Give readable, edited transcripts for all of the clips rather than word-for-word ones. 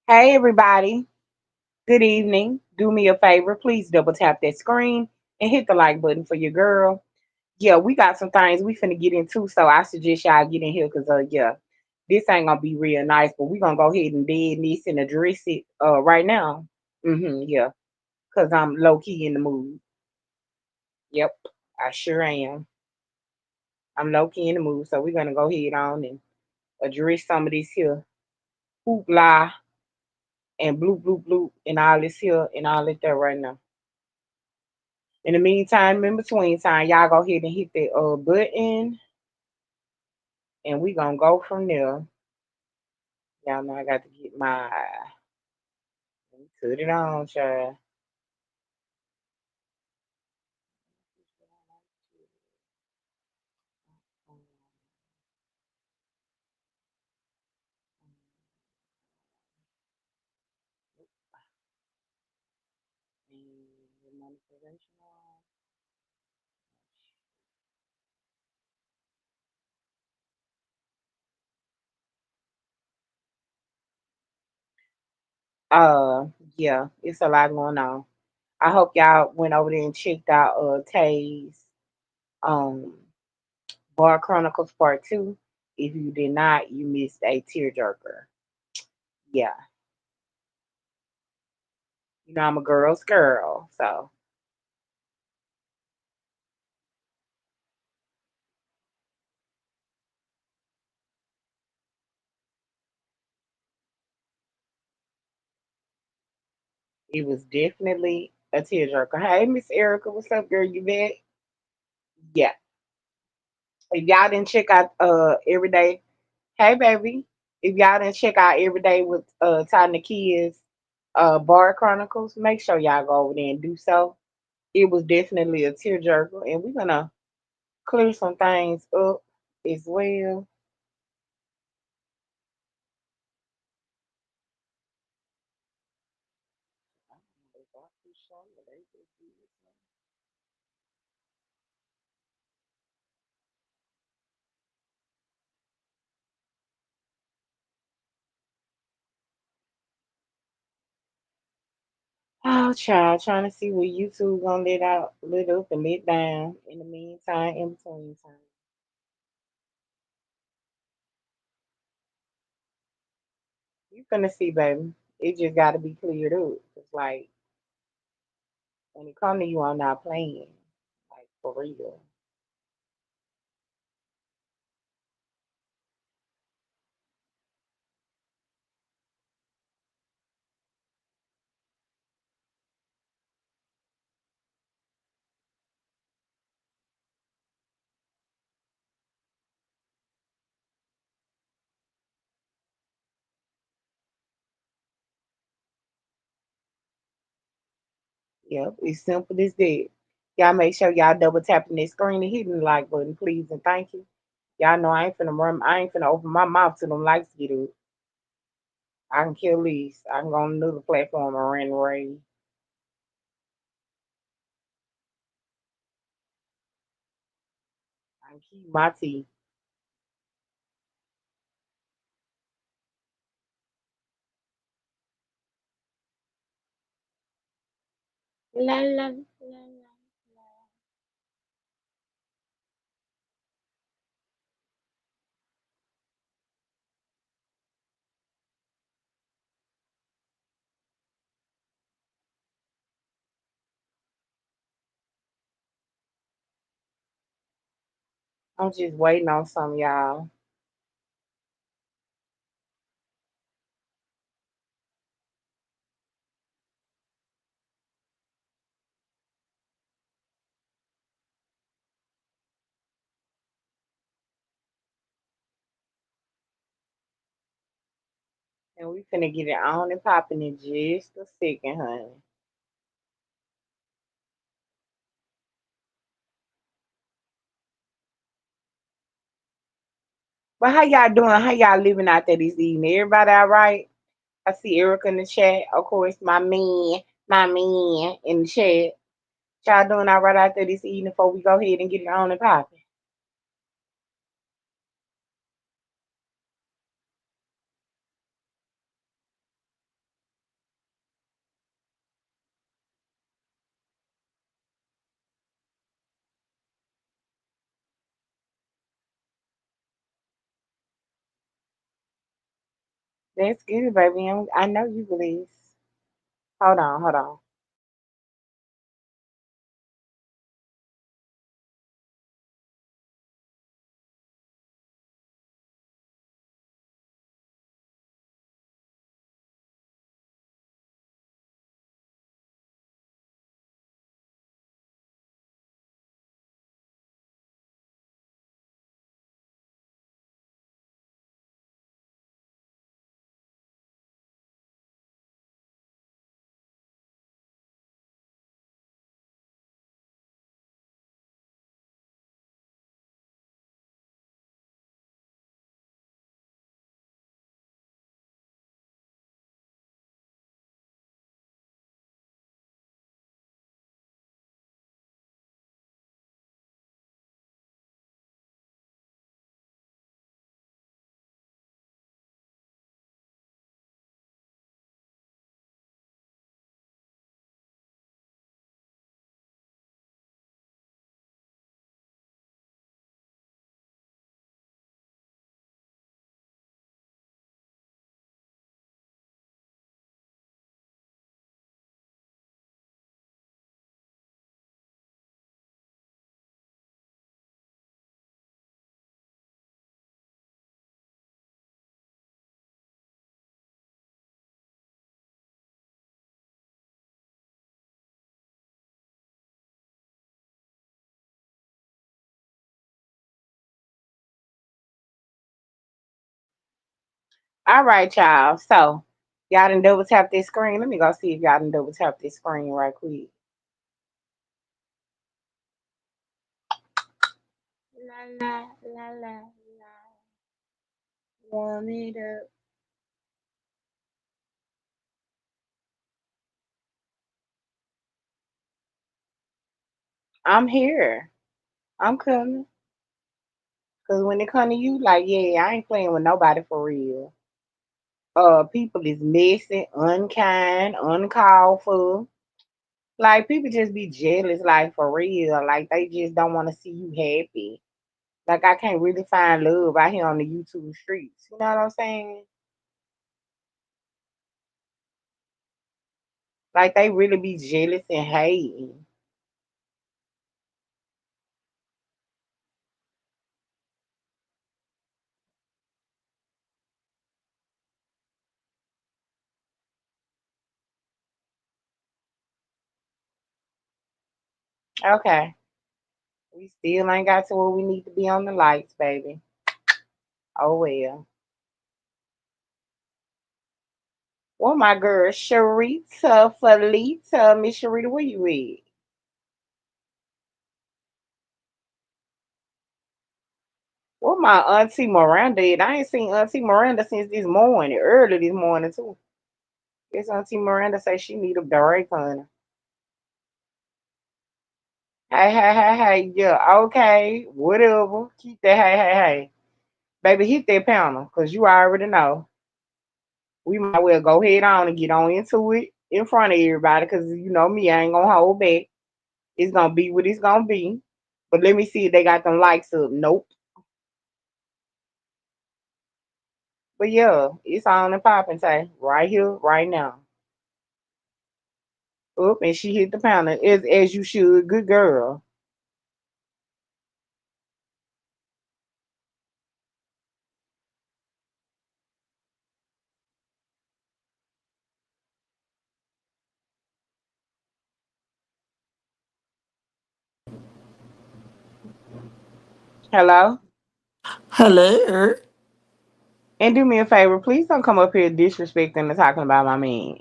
Hey everybody, good evening. Do me a favor, please double tap that screen and hit the like button for your girl. Yeah, we got some things we finna get into, so I suggest y'all get in here because yeah, this ain't gonna be real nice, but we gonna go ahead and dead this and address it right now. Yeah, cause I'm low key in the mood. Yep, I sure am. I'm low key in the mood, so we're gonna go ahead on and address some of this here hoopla and bloop bloop bloop and all this here and all that there right now. In the meantime, in between time, y'all go ahead and hit the button, and we gonna go from there. Y'all know I got to get my put it on, child. Uh, yeah, it's a lot going on. I hope y'all went over there and checked out Tay's um Bar Chronicles Part Two. If you did not, you missed a tearjerker. Yeah, you know I'm a girl's girl, so it was definitely a tearjerker. Hey, Miss Erica, what's up, girl? You back? Yeah. If y'all didn't check out Everyday, hey baby. If y'all didn't check out Everyday with Todd and the Kids Bar Chronicles, make sure y'all go over there and do so. It was definitely a tearjerker, and we're gonna clear some things up as well. Oh, child, trying to see what YouTube gonna let out, let up, and let down. In the meantime, in between time, you gonna see, baby. It just got to be cleared up. It's like when it come to you, I'm not playing, like for real. Yep, it's simple as that. Y'all make sure y'all double tapping that screen and hitting the like button, please and thank you. Y'all know I ain't finna open my mouth till them likes get up. I can kill these. I can go on another platform and run raid. I can keep my tea. La la la la. I'm just waiting on some y'all. And we finna get it on and popping in just a second, honey. But how y'all doing? How y'all living out there this evening? Everybody all right? I see Erica in the chat. Of course, my man in the chat. Y'all doing all right out there this evening before we go ahead and get it on and popping? That's good, baby. I know you believe. Hold on, hold on. All right, y'all. So y'all done double tap this screen. Let me go see if y'all done double tap this screen right quick. La la la la la. Warm it up. I'm here. I'm coming. Cause when it come to you, like, yeah, I ain't playing with nobody for real. People is messy, unkind, uncalled for. Like people just be jealous, like for real. Like they just don't want to see you happy. Like I can't really find love out here on the YouTube streets. You know what I'm saying? Like they really be jealous and hating. Okay. We still ain't got to where we need to be on the lights, baby. Oh well. Well, my girl, Sharita Felita, Miss Sharita, where you at? Well, my auntie Miranda at? I ain't seen Auntie Miranda since this morning, early this morning too. Guess Auntie Miranda say she need a break, honey. Hey, hey, hey, hey, yeah, okay, whatever. Keep that, hey, hey, hey. Baby, hit that panel, because you already know. We might well go head on and get on into it in front of everybody, because you know me, I ain't going to hold back. It's going to be what it's going to be. But let me see if they got them likes up. Nope. But yeah, it's on and popping, say, right here, right now. Up, and she hit the panel, as you should. Good girl. Hello? Hello. And do me a favor, please don't come up here disrespecting and talking about my man.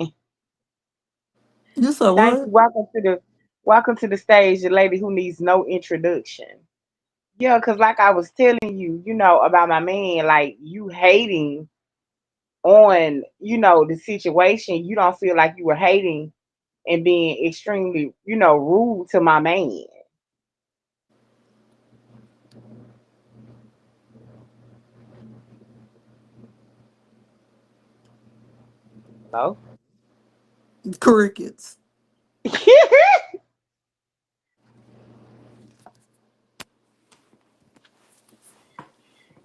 You said Thank you. what? Welcome to the stage, the lady who needs no introduction. Yeah, cause like I was telling you, about my man, like you hating on, the situation. You don't feel like you were hating and being extremely, rude to my man. Hello? Crickets.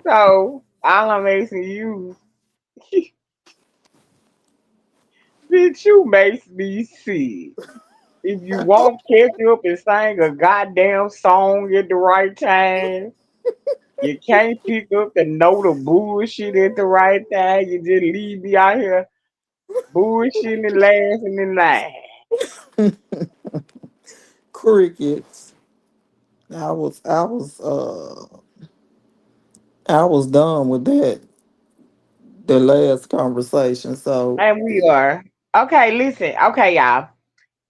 So all I'm asking you, Bitch, you makes me sick. If you won't catch up and sing a goddamn song at the right time, you can't pick up the note of bullshit at the right time. You just leave me out here bullshitting and laughing and lying. Crickets. I was done with the last conversation. So And we are. Okay, listen. Okay, y'all.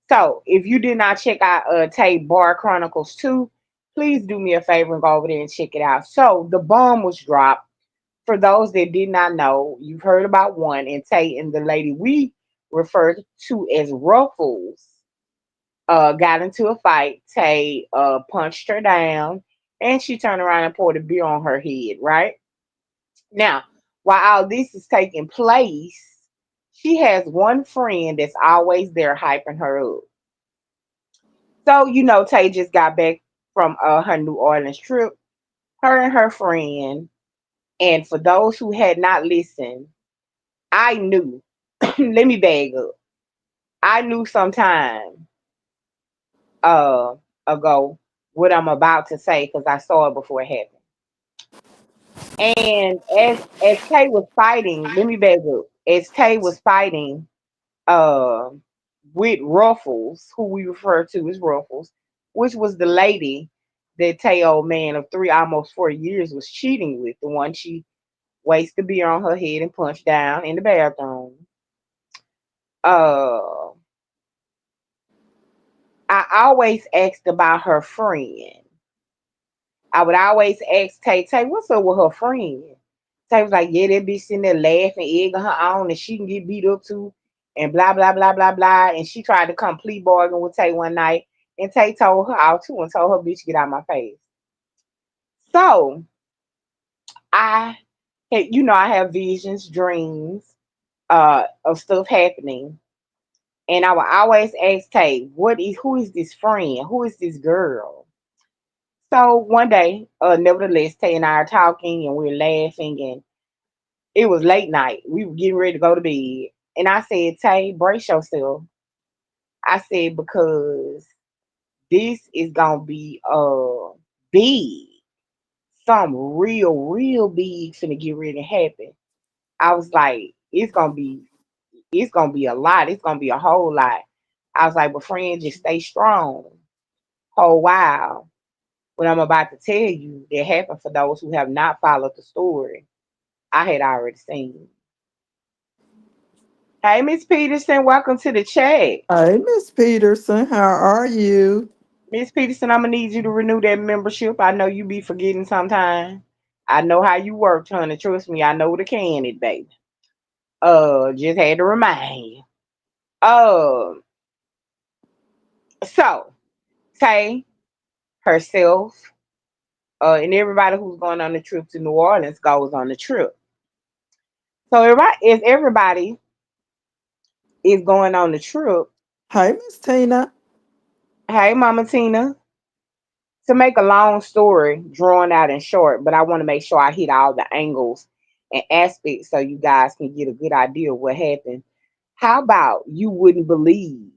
So if you did not check out Tay Bar Chronicles 2, please do me a favor and go over there and check it out. So the bomb was dropped. For those that did not know, you've heard about one, and Tay and the lady we refer to as Ruffles got into a fight. Tay punched her down, and she turned around and poured a beer on her head, right? Now, while all this is taking place, she has one friend that's always there hyping her up. So, Tay just got back from her New Orleans trip, her and her friend. And for those who had not listened, I knew, let me bag up. I knew sometime uh, ago what I'm about to say because I saw it before it happened. And as Tay was fighting, let me bag up. As Tay was fighting uh, with Ruffles, who we refer to as Ruffles, which was the lady that Tay old man of almost 4 years was cheating with, the one she wasted beer on her head and punched down in the bathroom. Uh, I always asked about her friend. I would always ask Tay, what's up with her friend? Tay was like, yeah, that bitch sitting there laughing, egging her on, and she can get beat up too, and blah, blah, blah, blah, blah. And she tried to complete bargain with Tay one night, and Tay told her out too and told her, bitch, get out my face. So I I have visions, dreams, of stuff happening. And I would always ask Tay, who is this friend? Who is this girl? So one day, nevertheless, Tay and I are talking and we're laughing, and it was late night. We were getting ready to go to bed. And I said, Tay, brace yourself. I said, because this is gonna be big. Some real big finna get ready to happen. I was like, it's gonna be a lot. It's gonna be a whole lot. I was like, but friend, just stay strong. Whole while. What I'm about to tell you that happened for those who have not followed the story, I had already seen. Hey, Miss Peterson, welcome to the chat. hey, Miss Peterson, how are you? Miss Peterson, I'm gonna need you to renew that membership. I know you be forgetting sometime. I know how you work, honey. Trust me, I know the can it, baby. Just had to remind you. Uh, so Tay herself, and everybody who's going on the trip to New Orleans goes on the trip. So everybody is going on the trip. Hey, Miss Tina. Hey, Mama Tina. To make a long story drawn out and short, but I want to make sure I hit all the angles and aspects so you guys can get a good idea of what happened. How about you wouldn't believe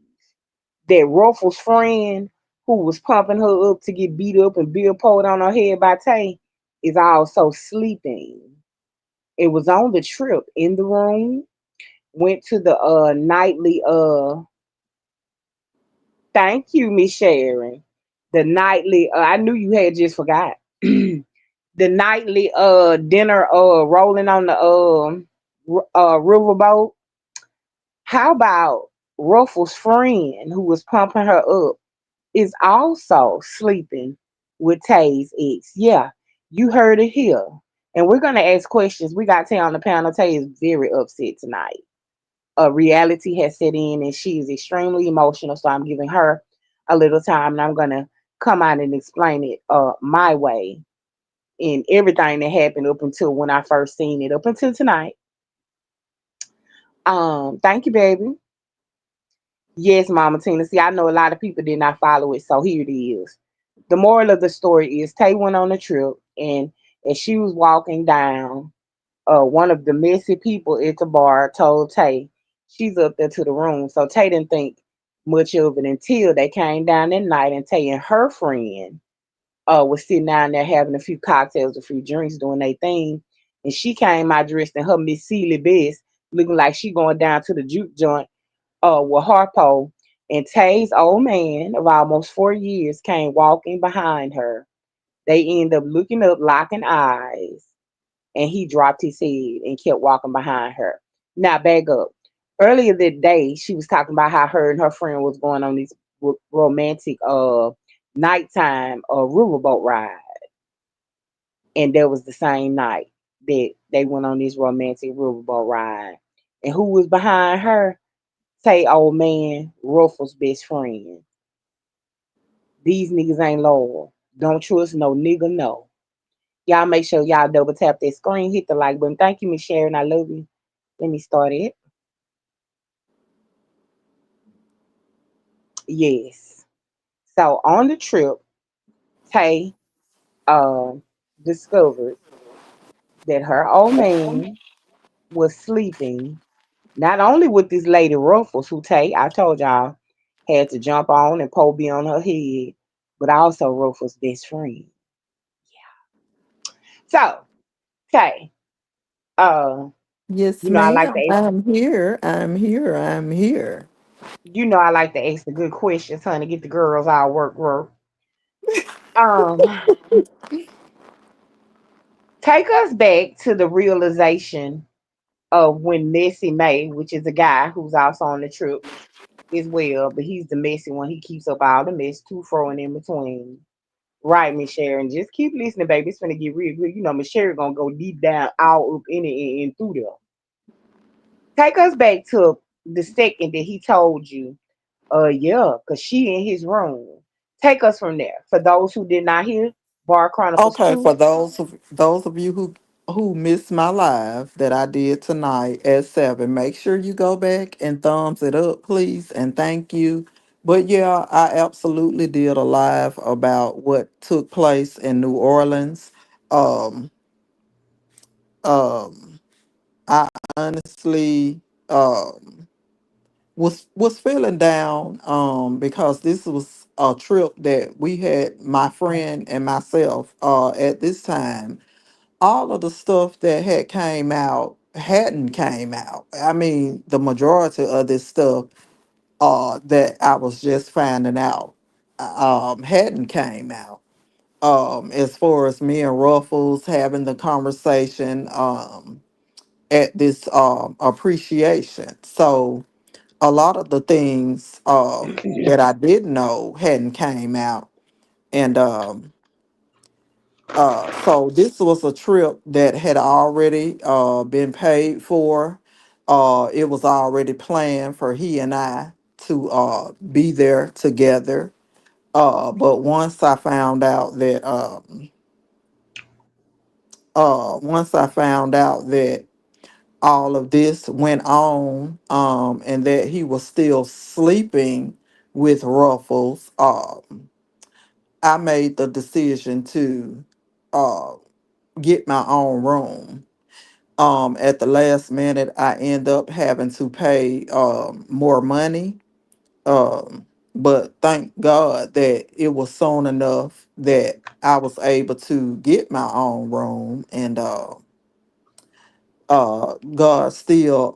that Ruffles' friend, who was pumping her up to get beat up and Bill poured on her head by Tay, is also sleeping. It was on the trip in the room, went to the nightly thank you, Miss Sharon. The nightly I knew you had just forgot. The nightly dinner rolling on the riverboat. How about Ruffles' friend who was pumping her up is also sleeping with Tay's ex? Yeah, you heard it here. And we're gonna ask questions. We got Tay on the panel. Tay is very upset tonight. Reality has set in and she is extremely emotional. So I'm giving her a little time and I'm going to come out and explain it my way in everything that happened up until when I first seen it, up until tonight. Thank you, baby. Yes, Mama Tina. See, I know a lot of people did not follow it, so here it is. The moral of the story is Tay went on a trip, and as she was walking down, one of the messy people at the bar told Tay She's up there to the room. So Tay didn't think much of it until they came down that night and Tay and her friend was sitting down there having a few cocktails, a few drinks, doing their thing. And she came out dressed in her Miss Celie best, looking like she going down to the juke joint with Harpo. And Tay's old man of almost 4 years came walking behind her. They end up looking up, locking eyes, and he dropped his head and kept walking behind her. Now, back up. Earlier that day, she was talking about how her and her friend was going on this romantic nighttime riverboat ride. And that was the same night that they went on this romantic riverboat ride. And who was behind her? Say, old man, Ruffles' best friend. These niggas ain't loyal. Don't trust no nigga, no. Y'all make sure y'all double tap that screen, hit the like button. Thank you, Miss Sharon. I love you. Let me start it. Yes. So on the trip, Tay uh, discovered that her old man was sleeping not only with this lady Ruffles, who Tay, I told y'all, had to jump on and Poe be on her head, but also Ruffles' best friend. So, Tay, uh, Yes, you know I like ma'am. to ask, I'm here. I'm here. I'm here. I like to ask the good questions, honey. Get the girls all work. Um, Take us back to the realization of when Messy May, which is a guy who's also on the trip as well, but he's the messy one. He keeps up all the mess, two throwing in between. Right, Miss Sharon. Just keep listening, baby. It's gonna get real good. You know, Miss Sharon gonna go deep down, all up in it and through there. Take us back to the second that he told you, yeah, cause she in his room. Take us from there. For those who did not hear, Bar Chronicles Okay, 2. for those of you who missed my live that I did tonight at 7, make sure you go back and thumbs it up, please, and thank you. But yeah, I absolutely did a live about what took place in New Orleans. Um, um, I honestly was feeling down because this was a trip that we had, my friend and myself, at this time. All of the stuff that had came out hadn't came out. I mean, the majority of this stuff that I was just finding out hadn't came out. As far as me and Ruffles having the conversation at this appreciation. So a lot of the things that I didn't know hadn't came out. And so this was a trip that had already been paid for. It was already planned for he and I to be there together. But once I found out that all of this went on, and that he was still sleeping with Ruffles, I made the decision to uh, get my own room. At the last minute, I end up having to pay more money. Um, but thank God that it was soon enough that I was able to get my own room, and God still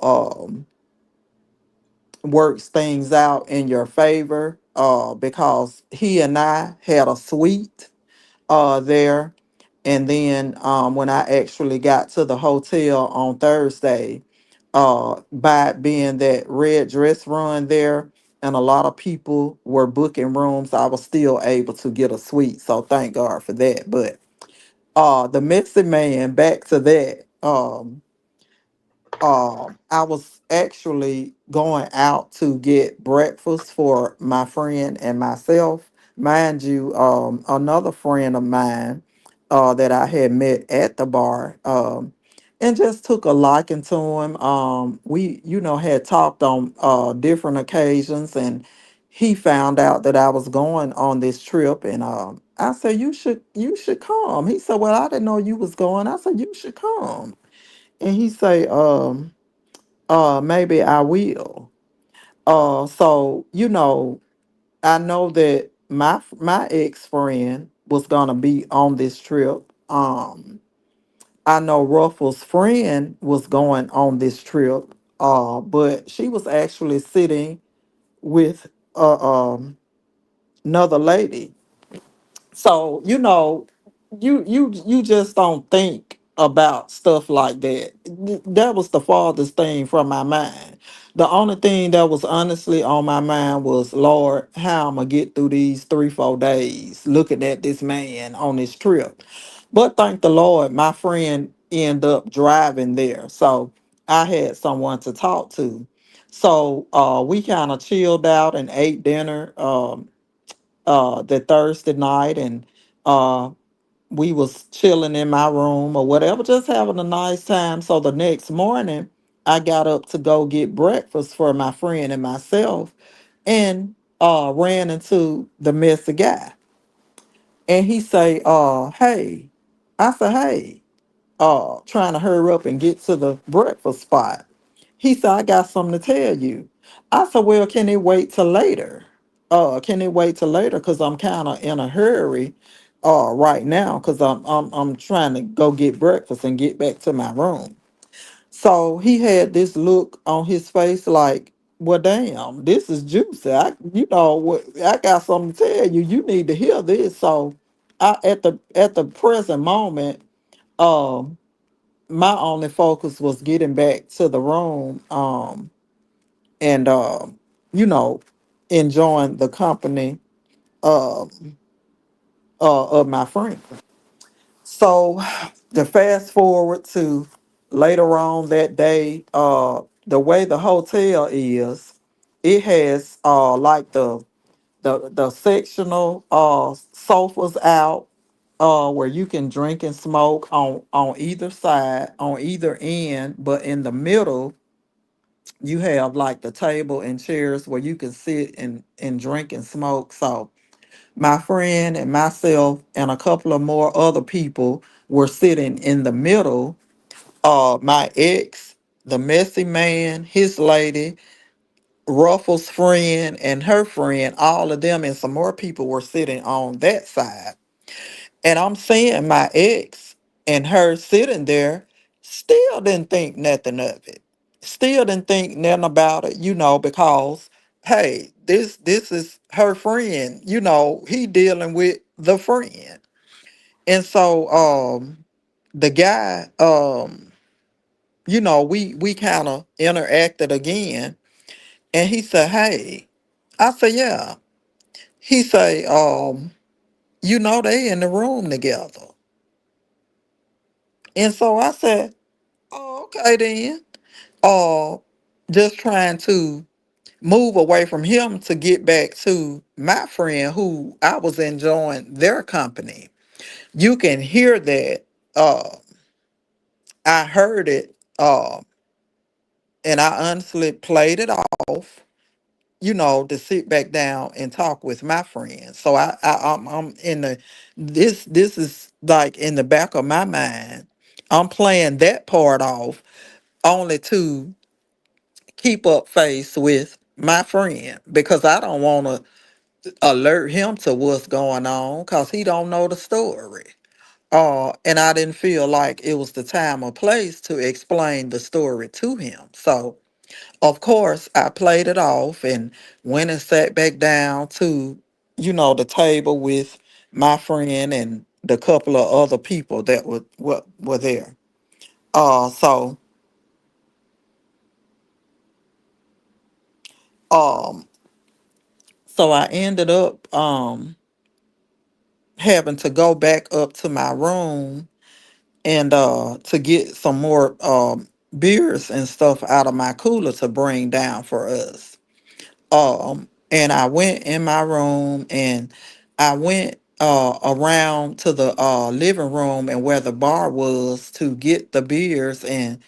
works things out in your favor because he and I had a suite there. And then when I actually got to the hotel on Thursday, by it being that red dress run there, and a lot of people were booking rooms, I was still able to get a suite. So thank God for that. But the missing man, back to that. I was actually going out to get breakfast for my friend and myself. Mind you, another friend of mine that I had met at the bar, and just took a liking to him. We, had talked on different occasions, and he found out that I was going on this trip, and I said, "You should come." He said, "Well, I didn't know you was going." I said, "You should come." And he say, maybe I will. So I know that my ex friend was gonna be on this trip. I know Ruffles' friend was going on this trip. But she was actually sitting with another lady. So you just don't think about stuff like that. That was the farthest thing from my mind. The only thing that was honestly on my mind was, Lord, how I'm gonna get through these 3 4 days looking at this man on this trip. But thank the Lord, my friend ended up driving there, so I had someone to talk to. So we kind of chilled out and ate dinner the Thursday night, and uh we was chilling in my room or whatever, just having a nice time. So the next morning I got up to go get breakfast for my friend and myself, and ran into the messy guy. And he say, hey. I said, hey, trying to hurry up and get to the breakfast spot. He said, I got something to tell you. I said, well, can it wait till later? Can it wait till later? Because I'm kind of in a hurry right now, because I'm trying to go get breakfast and get back to my room. So he had this look on his face like, well, damn, this is juicy. I got something to tell you. You need to hear this. So at the present moment, um, my only focus was getting back to the room, and you know, enjoying the company um of my friend. So to fast forward to later on that day, the way the hotel is, it has like the sectional sofas out, where you can drink and smoke on either side, on either end, but in the middle you have like the table and chairs where you can sit and drink and smoke. So my friend and myself and a couple of more other people were sitting in the middle. My ex, the messy man, his lady, Ruffles' friend, and her friend, all of them and some more people were sitting on that side. And I'm seeing my ex and her sitting there, still didn't think nothing of it. Still didn't think nothing about it, because hey, this is her friend, he dealing with the friend. And so the guy, we kind of interacted again, and he said, hey. I said, yeah. He say, they in the room together. And so I said, oh, okay then. Uh, just trying to move away from him to get back to my friend who I was enjoying their company. You can hear that. I heard it, and I honestly played it off, to sit back down and talk with my friend. So I'm in this is like in the back of my mind. I'm playing that part off only to keep up face with my friend, because I don't want to alert him to what's going on, because he don't know the story. And I didn't feel like it was the time or place to explain the story to him. So of course I played it off and went and sat back down to, the table with my friend and the couple of other people that were there. So um I ended up having to go back up to my room and to get some more beers and stuff out of my cooler to bring down for us. And I went in my room, and I went around to the living room and where the bar was to get the beers, and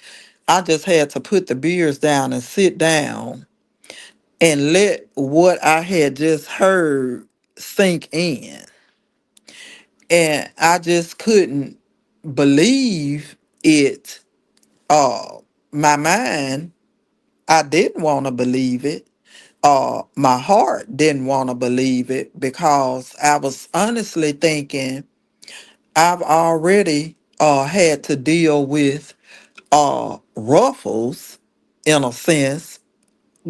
I just had to put the beers down and sit down and let what I had just heard sink in. And I just couldn't believe it. My mind I didn't want to believe it. My heart didn't want to believe it because I was honestly thinking I've already had to deal with ruffles in a sense,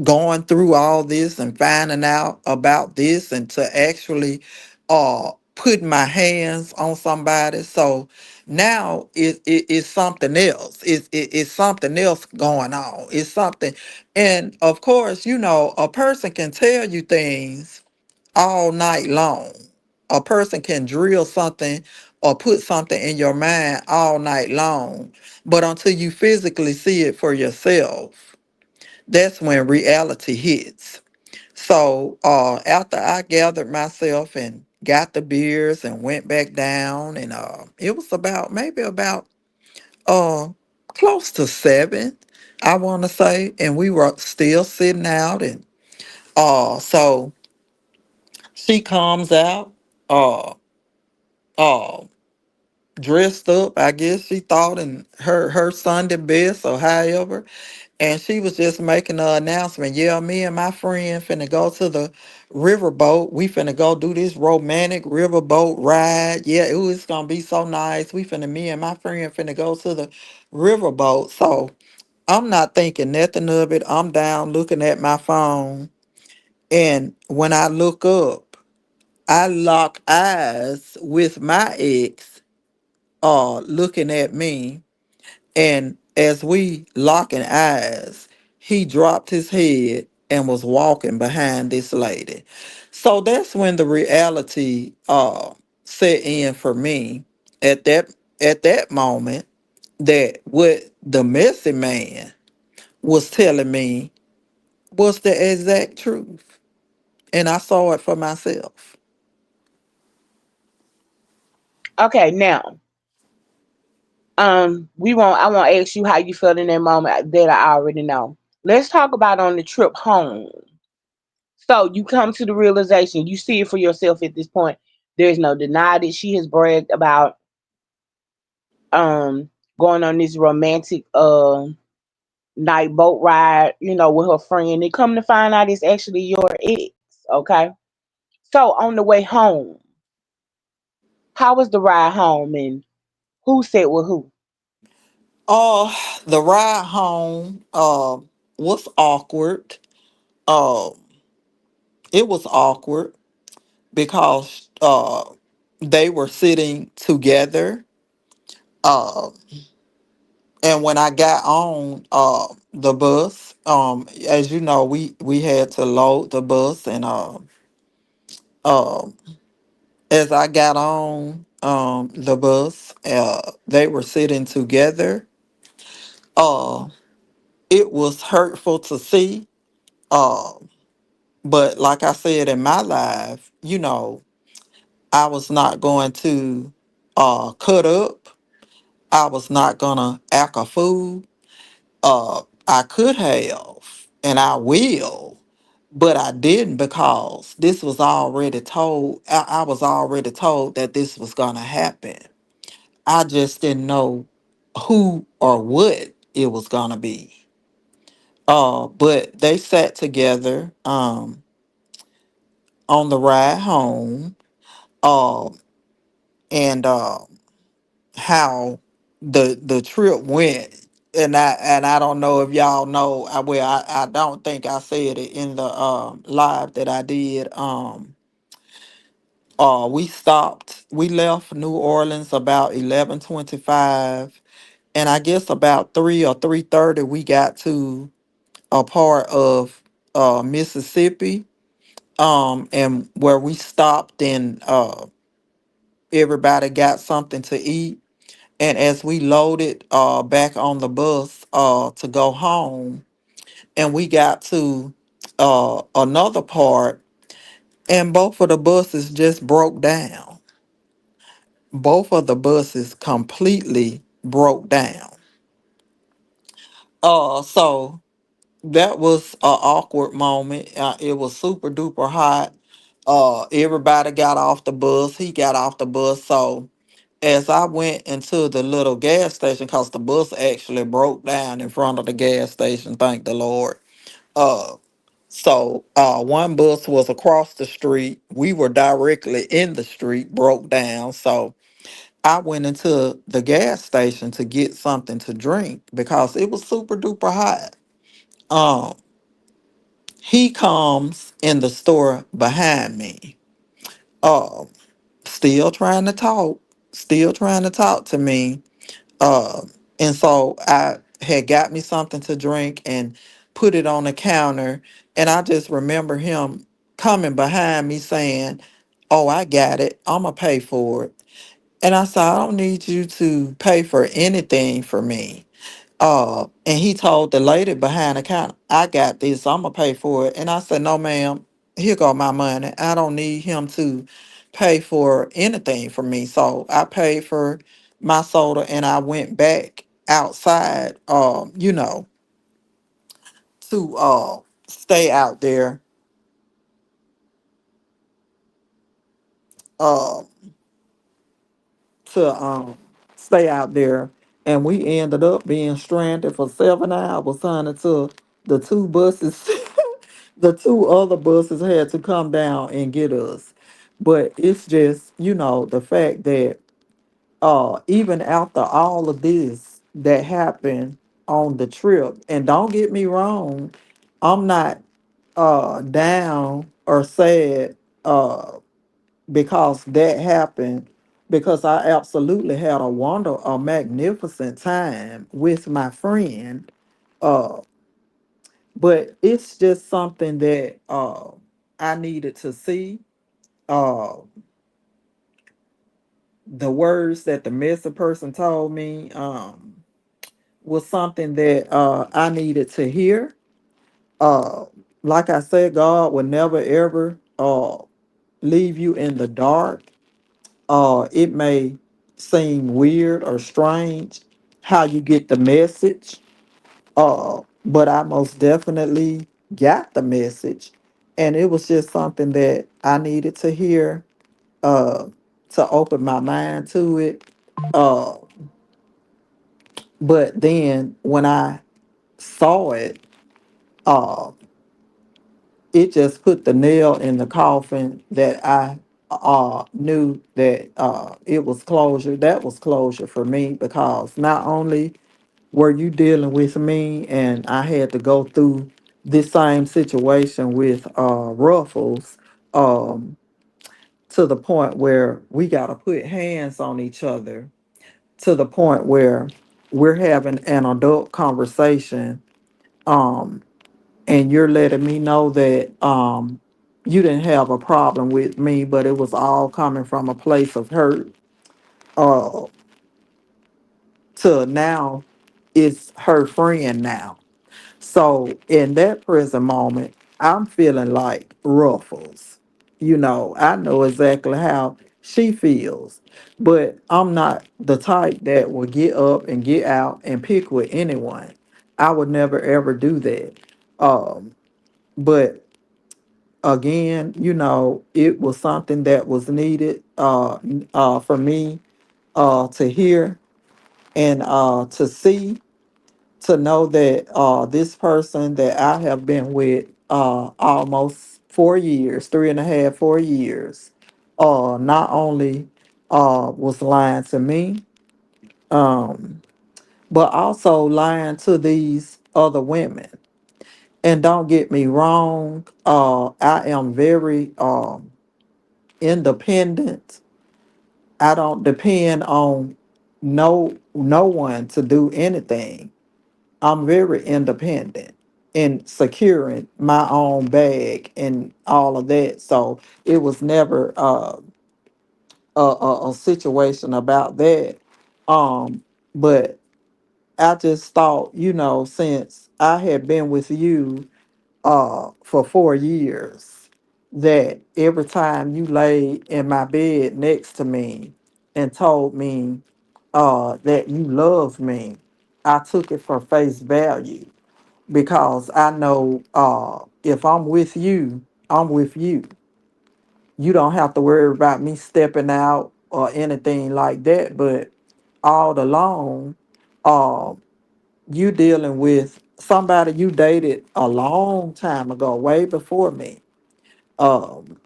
going through all this and finding out about this and to actually putting my hands on somebody. So now it's something else. It's something else going on. It's something, and of course, a person can tell you things all night long. A person can drill something or put something in your mind all night long, but until you physically see it for yourself, that's when reality hits. So after I gathered myself and got the beers and went back down, and it was about maybe about uh close to 7, I want to say, and we were still sitting out, and so she comes out uh uh dressed up, I guess she thought, in her Sunday best or however. And she was just making an announcement. Yeah, me and my friend finna go to the riverboat. We finna go do this romantic riverboat ride. Yeah, it was gonna be so nice. Me and my friend finna go to the riverboat. So I'm not thinking nothing of it. I'm down looking at my phone. And when I look up, I lock eyes with my ex looking at me, and as we locking eyes, he dropped his head and was walking behind this lady. So that's when the reality set in for me at that moment, that what the messy man was telling me was the exact truth. And I saw it for myself. Okay, now, we won't. I won't ask you how you felt in that moment. That I already know. Let's talk about on the trip home. So you come to the realization, you see it for yourself at this point. There's no deny that she has bragged about um going on this romantic night boat ride, with her friend. And come to find out it's actually your ex. Okay. So on the way home, how was the ride home and who said with who? Uh the ride home was awkward. Uh it was awkward because they were sitting together. Uh, and when I got on the bus, as you know, we had to load the bus, and uh, as I got on the bus, they were sitting together. Uh, it was hurtful to see. Uh, but like I said in my life, I was not going to cut up. I was not gonna act a fool. I could have, and I will, but I didn't because this was already told. I was already told that this was gonna happen. I just didn't know who or what it was gonna be. But they sat together on the ride home, uh, and how the trip went. And I don't know if y'all know. I don't think I said it in the live that I did. We left New Orleans about 11:25, and I guess about 3 or 3:30 we got to a part of Mississippi, and where we stopped, and everybody got something to eat. And as we loaded back on the bus to go home, and we got to another part, and both of the buses just broke down. Both of the buses completely broke down. So that was an awkward moment. It was super duper hot. Everybody got off the bus. He got off the bus. So as I went into the little gas station, because the bus actually broke down in front of the gas station, thank the Lord. Uh, one bus was across the street. We were directly in the street, broke down. So I went into the gas station to get something to drink because it was super duper hot. Um, he comes in the store behind me. Um, still trying to talk, still trying to talk to me. And so I had got me something to drink and put it on the counter. And I just remember him coming behind me saying, "Oh, I got it. I'm going to pay for it." And I said, "I don't need you to pay for anything for me." And he told the lady behind the counter, "I got this, I'm gonna pay for it." And I said, "No, ma'am, here go my money. I don't need him to pay for anything for me." So I paid for my soda and I went back outside, to stay out there, uh to stay out there, and we ended up being stranded for 7 hours, honey, till the two buses the two other buses had to come down and get us. But it's just, the fact that even after all of this that happened on the trip, and don't get me wrong, I'm not down or sad because that happened, because I absolutely had a magnificent time with my friend. Uh but it's just something that I needed to see. Uh, the words that the missing person told me was something that I needed to hear. Uh, like I said, God will never ever leave you in the dark. It may seem weird or strange how you get the message, but I most definitely got the message. And it was just something that I needed to hear, uh, to open my mind to it. Uh, but then when I saw it, uh, it just put the nail in the coffin that I knew that it was closure. That was closure for me, because not only were you dealing with me and I had to go through this same situation with Ruffles, um, to the point where we got to put hands on each other, to the point where we're having an adult conversation, um, and you're letting me know that you didn't have a problem with me, but it was all coming from a place of hurt, uh, to now it's her friend now. So in that present moment, I'm feeling like Ruffles. I know exactly how she feels, but I'm not the type that will get up and get out and pick with anyone. I would never ever do that. Um, but again, it was something that was needed for me to hear and to see, to know that this person that I have been with almost 4 years, 3.5, 4 years, not only was lying to me, um, but also lying to these other women. And don't get me wrong, I am very independent. I don't depend on no one to do anything. I'm very independent in securing my own bag and all of that. So it was never a situation about that. But I just thought, since I had been with you for 4 years, that every time you laid in my bed next to me and told me that you loved me, I took it for face value, because I know if I'm with you, I'm with you. You don't have to worry about me stepping out or anything like that. But all along, uh, you dealing with somebody you dated a long time ago, way before me. Um,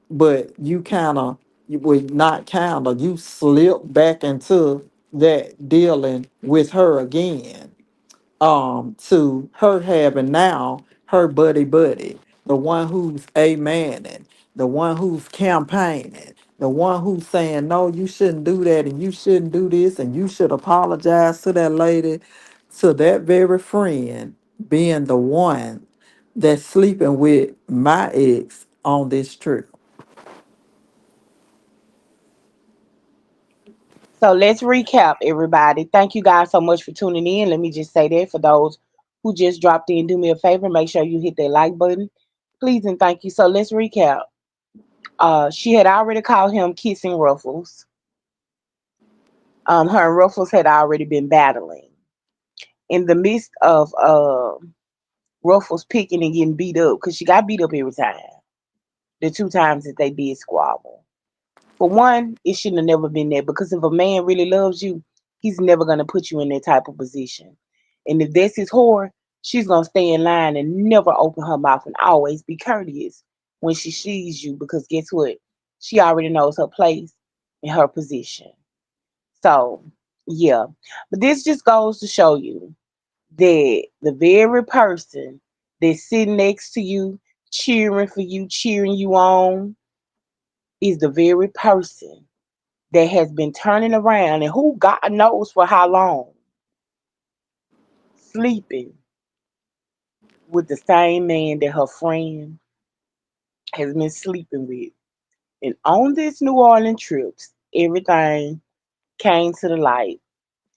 but you kind of, you would not kind of, you slip back into that dealing with her again, to her having now her buddy, the one who's amening, the one who's campaigning, the one who's saying, no, you shouldn't do that and you shouldn't do this and you should apologize to that lady, to that very friend being the one that's sleeping with my ex on this trip. So let's recap, everybody. Thank you guys so much for tuning in. Let me just say that for those who just dropped in, do me a favor, make sure you hit that like button. Please and thank you. So let's recap. She had already called him kissing Ruffles. Her and Ruffles had already been battling. In the midst of Ruffles picking and getting beat up, because she got beat up every time, the two times that they did squabble. For one, it shouldn't have never been there because if a man really loves you, he's never gonna put you in that type of position. And if that's his whore, she's gonna stay in line and never open her mouth and always be courteous when she sees you because guess what? She already knows her place and her position. So yeah. But this just goes to show you that the very person that's sitting next to you, cheering for you, cheering you on, is the very person that has been turning around and who God knows for how long, sleeping with the same man that her friend has been sleeping with. And on this New Orleans trips, everything came to the light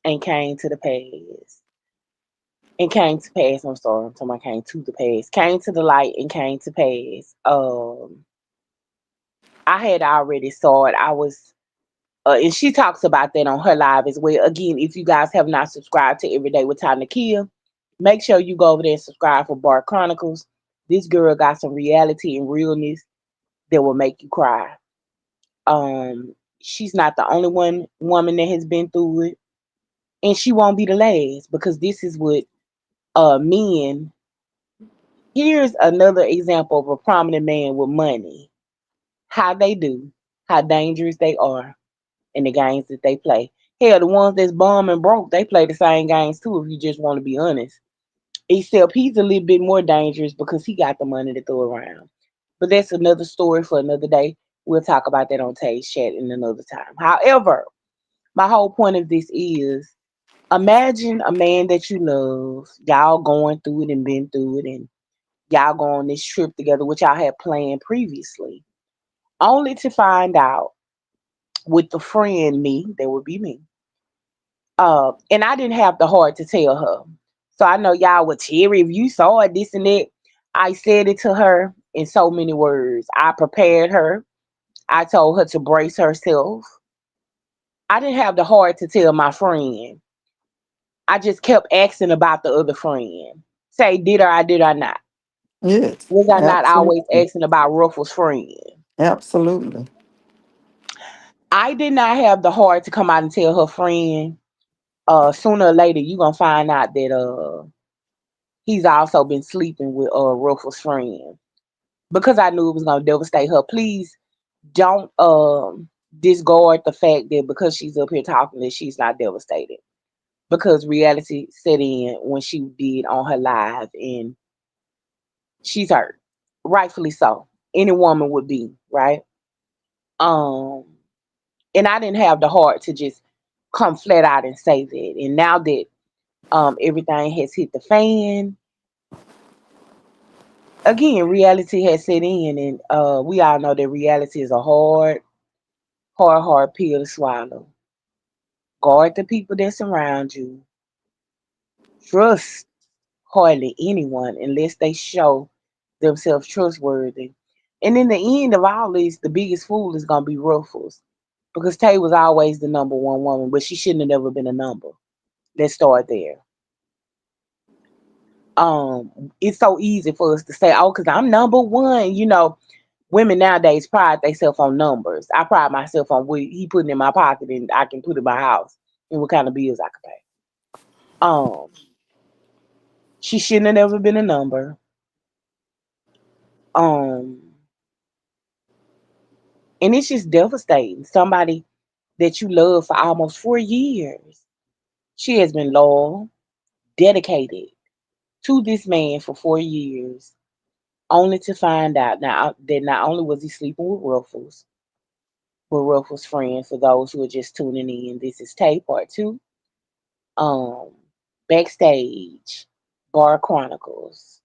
and came to the past. And came to pass. I'm sorry, I'm talking about came to the past. Came to the light and came to pass. I had already saw it. I was and she talks about that on her live as well. Again, if you guys have not subscribed to Everyday with Ty Nakia, make sure you go over there and subscribe for Bar Chronicles. This girl got some reality and realness that will make you cry. She's not the only one woman that has been through it, and she won't be the last because this is what men. Here's another example of a prominent man with money. How they do, how dangerous they are, in the games that they play. Hell, the ones that's bum and broke, they play the same games too, if you just want to be honest. Except he's a little bit more dangerous because he got the money to throw around. But that's another story for another day. We'll talk about that on Tay's chat in another time. However, my whole point of this is imagine a man that you love, y'all going through it and been through it, and y'all go on this trip together, which y'all had planned previously, only to find out with the friend me, that would be me, and I didn't have the heart to tell her. So I know y'all would Terry, if you saw it, this and that. I said it to her in so many words. I prepared her. I told her to brace herself. I didn't have the heart to tell my friend. I just kept asking about the other friend. Say, did I not? Yes, Was I not always absolutely. asking about Ruffles' friend? Absolutely. I did not have the heart to come out and tell her friend. Sooner or later, you gonna find out that he's also been sleeping with Ruffles' friend because I knew it was gonna devastate her. Please don't discard the fact that because she's up here talking that she's not devastated because reality set in when she did on her live and she's hurt, rightfully so. Any woman would be right. Um, and I didn't have the heart to just come flat out and say that. And now that everything has hit the fan again, reality has set in, and we all know that reality is a hard pill to swallow. Guard the people that surround you. Trust hardly anyone unless they show themselves trustworthy. And in the end of all this, the biggest fool is gonna be Ruffles. Because Tay was always the number one woman, but she shouldn't have never been a number. Let's start there. It's so easy for us to say, oh, because I'm number one. Women nowadays pride themselves on numbers. I pride myself on what he putting in my pocket and I can put in my house and what kind of bills I can pay. Um, She shouldn't have never been a number. Um, and it's just devastating. Somebody that you love for almost 4 years. She has been loyal, dedicated to this man for 4 years, only to find out now that not only was he sleeping with Ruffles, but Ruffles' friend. For those who are just tuning in, this is Tay Part Two. Um, Backstage, Bar Chronicles.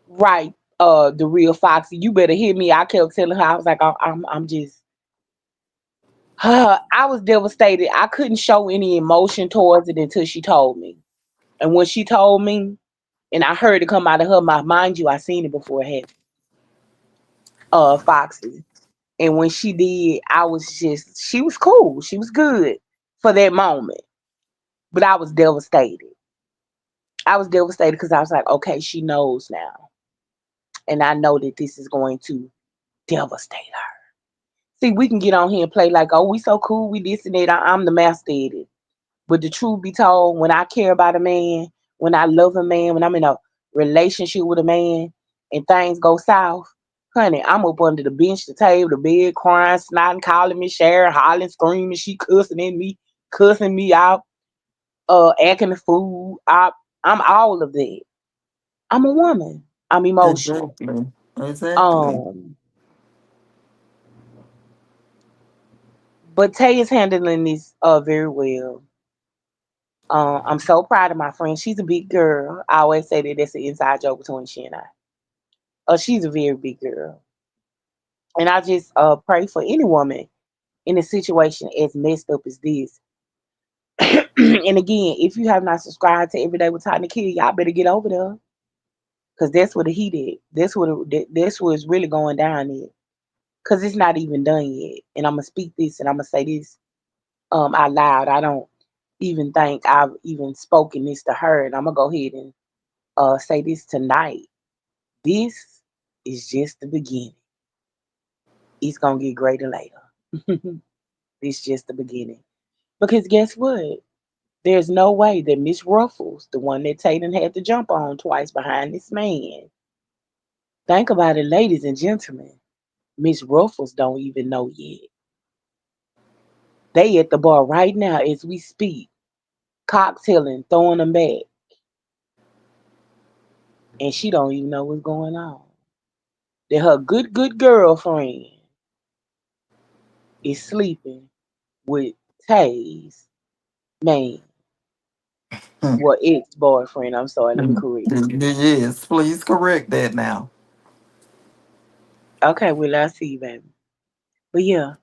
Right, the real Foxy. You better hear me. I kept telling her, I was like, I'm just, I was devastated. I couldn't show any emotion towards it until she told me. And when she told me, and I heard it come out of her mouth, mind you, I seen it before it happened. Foxy. And when she did, I was just, she was cool. She was good for that moment. But I was devastated. I was devastated because I was like, okay, she knows now. And I know that this is going to devastate her. See, we can get on here and play like, oh, we so cool, we this and that. I'm the master at it. But the truth be told, when I care about a man, when I love a man, when I'm in a relationship with a man and things go south, honey, I'm up under the bench, the table, the bed, crying, snotting, calling me, sharing, hollering, screaming, she cussing at me, cussing me out, acting the fool. I'm all of that. I'm a woman. I'm emotional. Exactly. Exactly. Um, but Tay is handling this very well. I'm so proud of my friend. She's a big girl. I always say that that's an inside joke between she and I. She's a very big girl. And I just pray for any woman in a situation as messed up as this. And again, if you have not subscribed to Everyday with Tiny Kid, y'all better get over there. Cause that's what the heat is. That's what it's really going down is. Cause it's not even done yet. And I'm gonna speak this and I'm gonna say this out loud. I don't even think I've even spoken this to her. And I'm gonna go ahead and say this tonight. This is just the beginning. It's gonna get greater later. This just the beginning. Because guess what? There's no way that Miss Ruffles, the one that Tatum had to jump on twice behind this man. Think about it, ladies and gentlemen. Miss Ruffles don't even know yet. They at the bar right now as we speak, cocktailing, throwing them back, and she don't even know what's going on. That her good girlfriend is sleeping with Tay's man. Hmm. Well, ex-boyfriend. I'm sorry. Let me Mm. correct. Yes, please correct that now. Okay, well, I see you, baby. But yeah,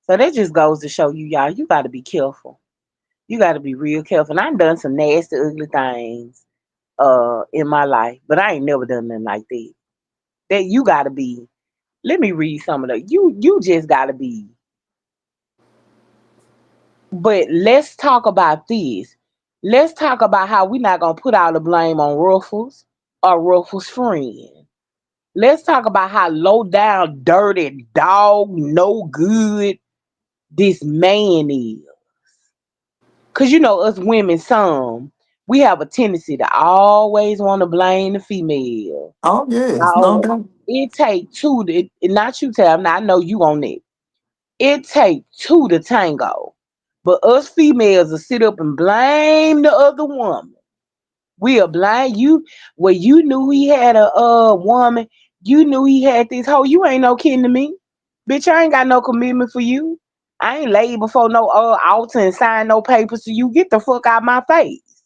so that just goes to show you, y'all, you got to be careful. You got to be real careful. And I've done some nasty, ugly things in my life, but I ain't never done nothing like that. That you got to be. Let me read some of the. You just got to be. But let's talk about this. Let's talk about how we're not gonna put all the blame on Ruffles or Ruffles' friend. Let's talk about how low down, dirty, dog, no good this man is. Cause you know us women, some we have a tendency to always want to blame the female. Oh yes, no Now doubt. it take two to not you tell me, I know you on it. It take two to tango. But us females will sit up and blame the other woman. We'll blame you. Well, you knew he had a woman. You knew he had this hoe. You ain't no kin to me. Bitch, I ain't got no commitment for you. I ain't laid before no altar and signed no papers to you. Get the fuck out my face.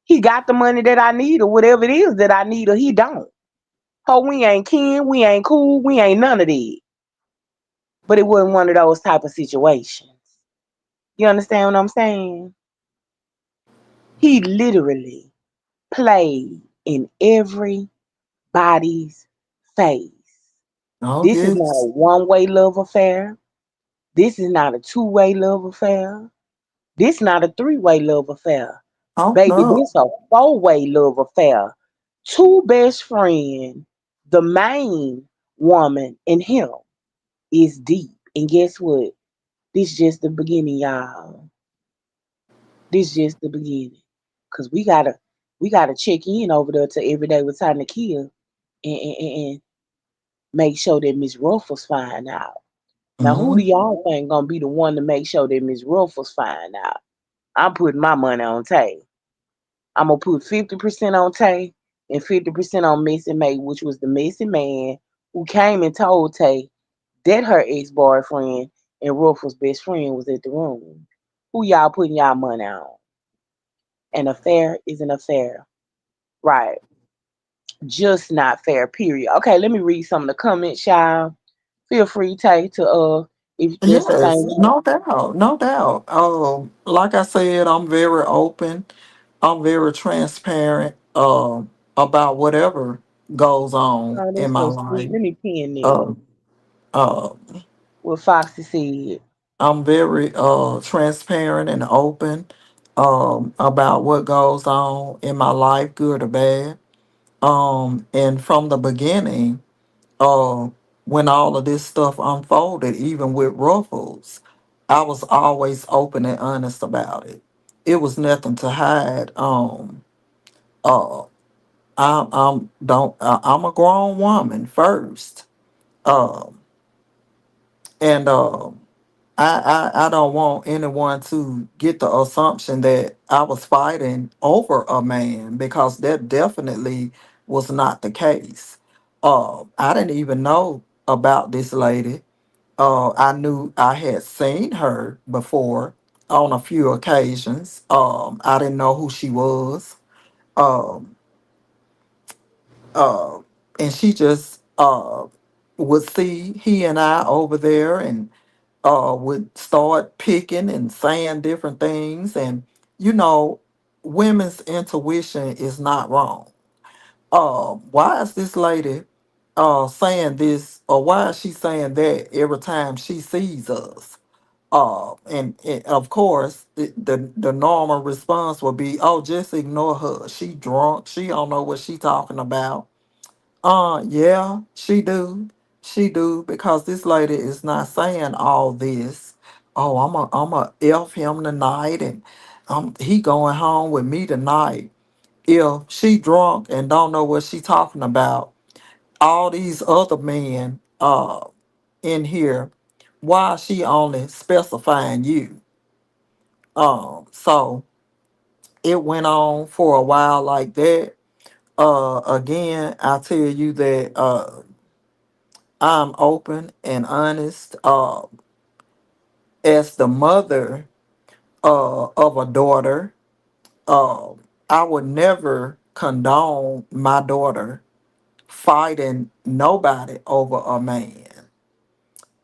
He got the money that I need or whatever it is that I need or he don't. Ho, we ain't kin, we ain't cool, we ain't none of that. But it wasn't one of those type of situations. You understand what I'm saying? He literally played in everybody's face. Oh This is not a yes. one way love affair. This is not a two-way love affair. This not a three-way love affair. Oh Baby, no. this a four-way love affair. Two best friends, the main woman and him is deep. And guess what? This just the beginning, y'all. This just the beginning. Cause we gotta We got to check in over there to every day with time to kill and make sure that Miss Ruffles find out. Now, who do Mm-hmm. y'all think gonna be the one to make sure that Miss Ruffles find out? I'm putting my money on Tay. I'm gonna put 50% on Tay and 50% on Missy May, which was the missing man who came and told Tay that her ex boyfriend and Ruffles' best friend was at the room. Who y'all putting y'all money on? An affair is an affair, right? Just not fair. Period. Okay, let me read some of the comments, y'all. Feel free, Tay, to if there's some Yes, things. no doubt, no doubt. Like I said, I'm very open. I'm very transparent. About whatever goes on Oh, in that's my so sweet. life. Let me pin this. Um, uh, What Foxy said. I'm very transparent and open about what goes on in my life, good or bad. And from the beginning, uh, when all of this stuff unfolded, even with Ruffles, I was always open and honest about it. It was nothing to hide. Uh, I'm a grown woman first, um, and I don't want anyone to get the assumption that I was fighting over a man because that definitely was not the case. I didn't even know about this lady. I knew I had seen her before on a few occasions. I didn't know who she was. Um, uh, and she just would see he and I over there and would start picking and saying different things. And, you know, women's intuition is not wrong. Why is this lady saying this or why is she saying that every time she sees us? And of course, the normal response would be, "Oh, just ignore her. She drunk. She don't know what she talking about." Yeah, she do. She do because this lady is not saying all this. Oh, I'm a f him tonight, and he going home with me tonight. If she drunk and don't know what she talking about, all these other men in here, why is she only specifying you? So it went on for a while like that. Again, I tell you that I'm open and honest. As the mother of a daughter, uh, I would never condone my daughter fighting nobody over a man.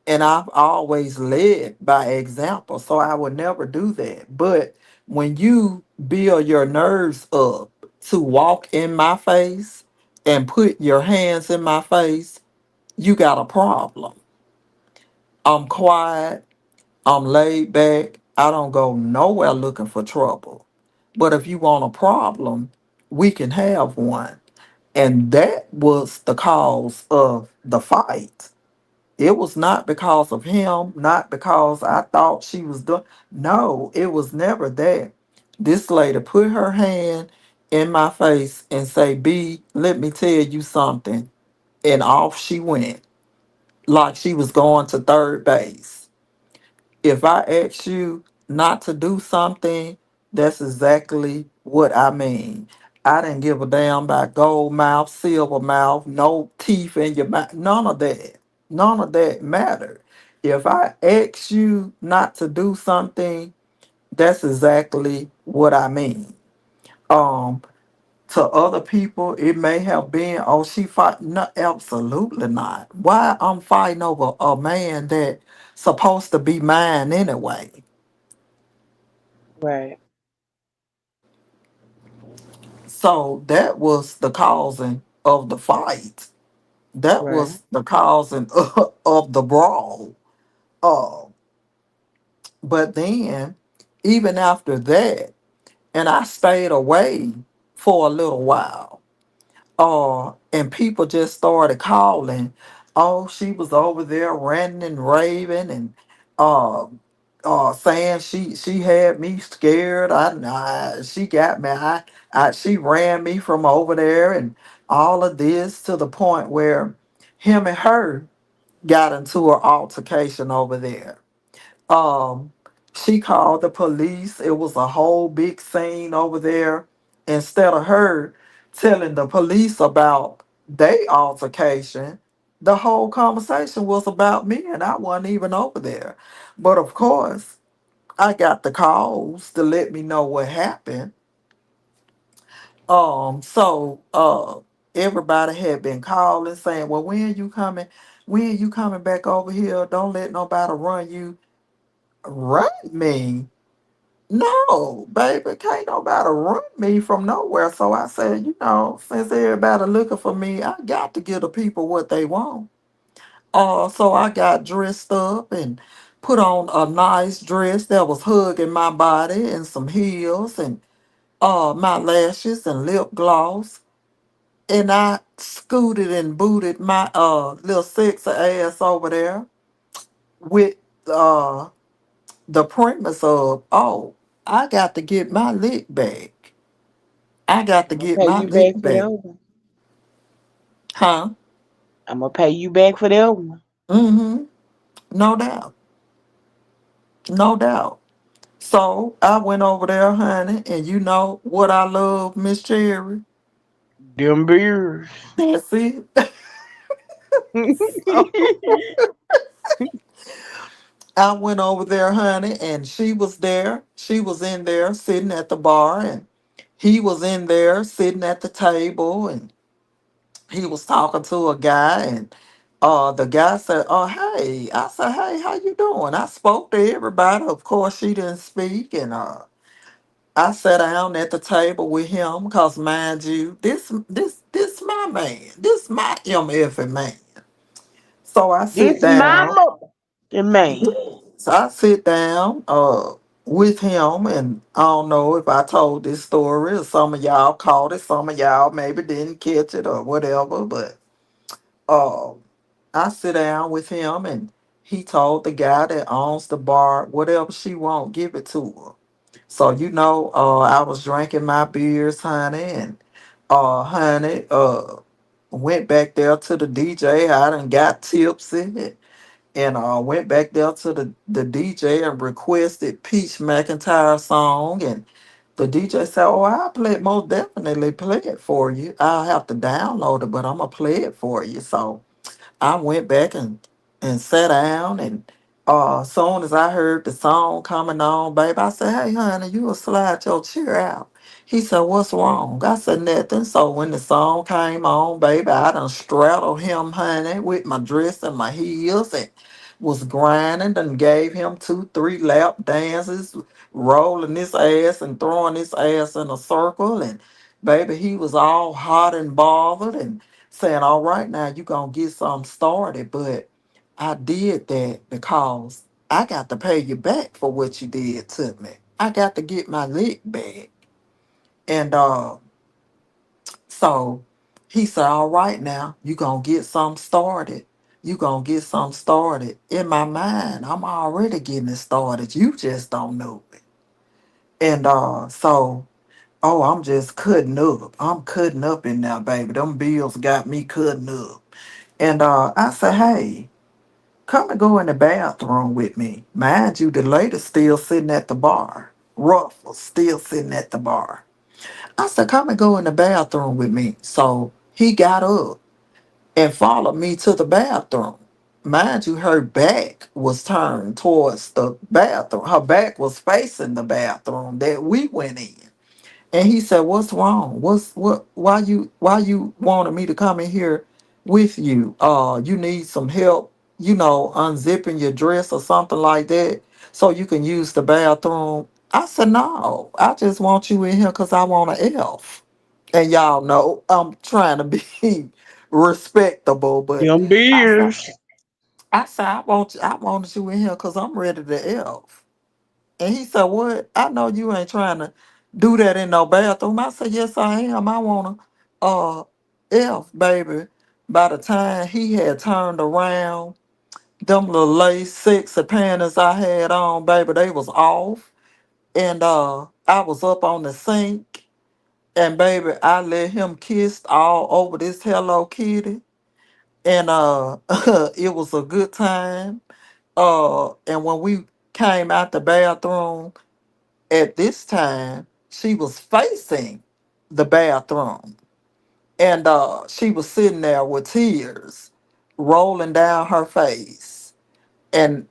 And I've always led by example, so I would never do that. But when you build your nerves up to walk in my face and put your hands in my face, you got a problem. I'm quiet. I'm laid back. I don't go nowhere looking for trouble. But if you want a problem, we can have one. And that was the cause of the fight. It was not because of him, not because I thought she was doing. No, it was never that. This lady put her hand in my face and say, "B, let me tell you something." And off she went like she was going to third base. If I ask you not to do something, that's exactly what I mean. I didn't give a damn about gold mouth, silver mouth, no teeth in your mouth, none of that. None of that mattered. If I ask you not to do something, that's exactly what I mean. Um, to other people, it may have been, oh, she fight. No, absolutely not. Why I'm fighting over a man that supposed to be mine anyway? Right, So that was the causing of the fight. That right, was the causing of the brawl. Uh, but then, even after that, and I stayed away for a little while. And people just started calling. Oh, she was over there ranting and raving, and uh, saying she had me scared. She got me. She ran me from over there and all of this to the point where him and her got into an altercation over there. Um, she called the police. It was a whole big scene over there. Instead of her telling the police about their altercation, the whole conversation was about me, and I wasn't even over there. But of course, I got the calls to let me know what happened. Everybody had been calling saying, "Well, when you coming? When you coming back over here? Don't let nobody run me." No, baby, can't nobody run me from nowhere. So I said, since everybody looking for me, I got to give the people what they want. So I got dressed up and put on a nice dress that was hugging my body and some heels and my lashes and lip gloss. And I scooted and booted my little sexy ass over there with uh the premise of, oh, I got to get my lick back. I got to I'm gonna get pay my you lick back for back. that one. Huh? I'm gonna pay you back for that one. Mm-hmm. No doubt. No doubt. So I went over there, honey, and you know what I love, Miss Cherry? Them beers. That's it. So I went over there, honey, and she was there. She was in there sitting at the bar, and he was in there sitting at the table, and he was talking to a guy, and the guy said, "Oh, hey." I said, "Hey, how you doing?" I spoke to everybody. Of course, she didn't speak, and I sat down at the table with him because, mind you, this my man. This my MF man. So I sit This my down. mother. Man. So I sit down with him, and I don't know if I told this story or some of y'all caught it, some of y'all maybe didn't catch it or whatever, but uh, I sit down with him, and he told the guy that owns the bar, whatever she want, give it to her. So I was drinking my beers, honey, and honey, went back there to the DJ. I done got tipsy and went back there to the DJ and requested Peach McIntyre song, and the DJ said, "Oh, I'll play it, most definitely play it for you. I'll have to download it, but I'm gonna play it for you." So I went back and sat down, and soon as I heard the song coming on, baby, I said, "Hey, honey, you will slide your chair out." He said, "What's wrong?" I said, "Nothing." So when the song came on, baby, I done straddled him, honey, with my dress and my heels, and was grinding and gave him 2, 3 lap dances, rolling this ass and throwing this ass in a circle. And baby, he was all hot and bothered and saying, "All right, now you gonna get something started." But I did that because I got to pay you back for what you did to me. I got to get my lick back. And so he said, "All right, now you gonna get something started. You gonna get something started." In my mind, I'm already getting it started. You just don't know it. And oh, I'm just cutting up. I'm cutting up in there, baby. Them bills got me cutting up. And I said, "Hey, come and go in the bathroom with me." Mind you, the lady's still sitting at the bar. Ruffles still sitting at the bar. I said, "Come and go in the bathroom with me." So he got up and followed me to the bathroom. Mind you, her back was turned towards the bathroom. Her back was facing the bathroom that we went in. And he said, "What's wrong? Why you wanted me to come in here with you? You need some help, unzipping your dress or something like that so you can use the bathroom." I said, "No, I just want you in here because I want an elf." And y'all know I'm trying to be respectable, but Them I said, beers. I wanted you in here because I'm ready to elf. And he said, "What? I know you ain't trying to do that in no bathroom." I said, "Yes, I am. I want to F, baby." By the time he had turned around, Them little lace sexy panties I had on, baby, they was off. And I was up on the sink, and baby, I let him kiss all over this Hello Kitty. And it was a good time. And when we came out the bathroom at this time, she was facing the bathroom. And she was sitting there with tears rolling down her face. And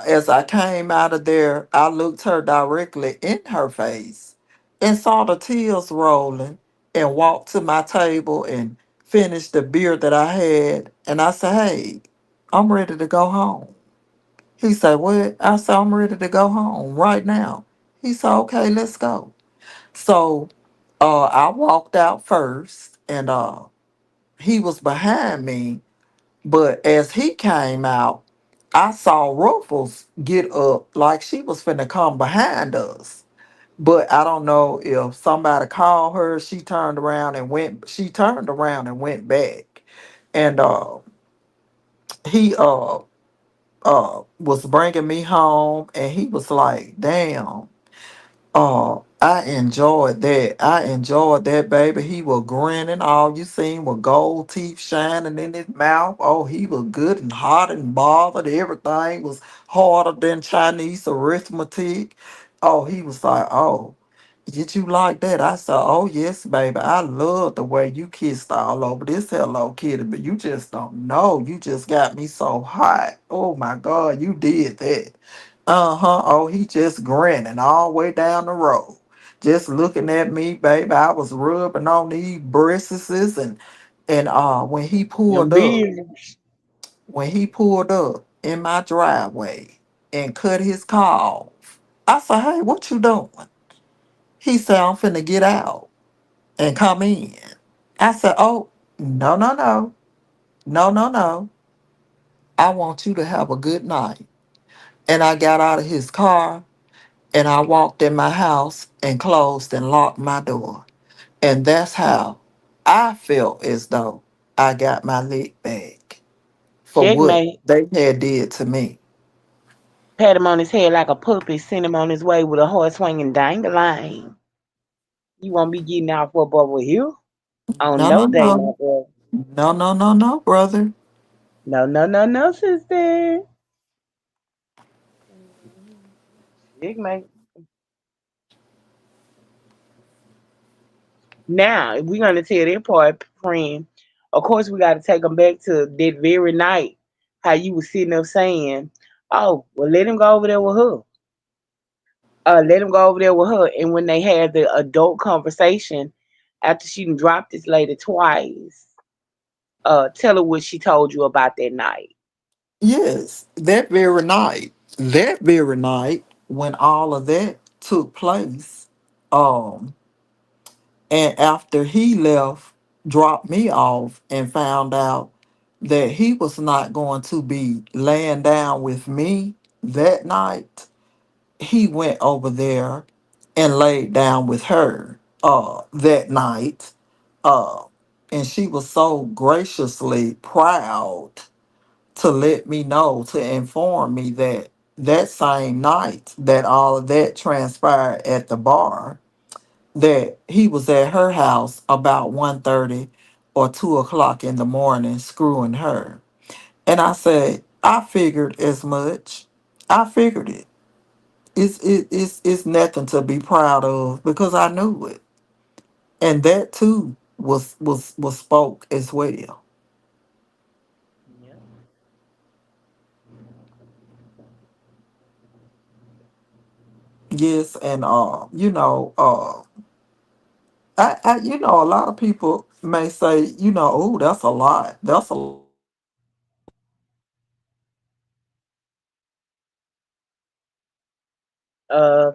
as I came out of there, I looked her directly in her face and saw the tears rolling, and walked to my table and finished the beer that I had. And I said, "Hey, I'm ready to go home." He said, "What?" I said, "I'm ready to go home right now." He said, "Okay, let's go." So I walked out first, and he was behind me. But as he came out, I saw Ruffles get up like she was finna come behind us. But I don't know if somebody called her. She turned around and went back. And he was bringing me home, and he was like, "Damn." Oh, I enjoyed that. I enjoyed that, baby. He was grinning. All you seen was gold teeth shining in his mouth. Oh, he was good and hot and bothered. Everything was harder than Chinese arithmetic. Oh, he was like, "Oh, did you like that?" I said, "Oh, yes, baby. I love the way you kissed all over this Hello Kitty, but you just don't know. You just got me so hot. Oh, my God, you did that." Uh-huh. Oh, he just grinning all the way down the road. Just looking at me, baby. I was rubbing on these breasts, and Them bees. when he pulled up in my driveway and cut his car off, I said, "Hey, what you doing?" He said, "I'm finna get out and come in." I said, "Oh, no, no, no. No, no, no. I want you to have a good night." And I got out of his car, and I walked in my house and closed and locked my door. And that's how I felt as though I got my lick back for what Checkmate. they had did to me. Pat him on his head like a puppet, send him on his way with a horse swinging dang-a-line. You won't be getting off up over here? Oh, No, no, no day, my no. brother. No, no, no, no, brother. No, no, no, no, sister. Checkmate. Now, if we're going to tell that part, friend, of course, we got to take them back to that very night, how you was sitting up saying, oh, well, let him go over there with her. Let him go over there with her. And when they had the adult conversation after she done dropped this lady twice, tell her what she told you about that night. Yes, that very night when all of that took place, um, and after he left, dropped me off, and found out that he was not going to be laying down with me that night, he went over there and laid down with her that night. Uh, and she was so graciously proud to let me know, to inform me that that same night that all of that transpired at the bar, that he was at her house about 1:30 or 2 o'clock in the morning screwing her. And I said, "I figured as much. I figured it. It's nothing to be proud of because I knew it." And that too was spoke as well. Yeah. Yes, and a lot of people may say, "Oh, that's a lot. That's a lot."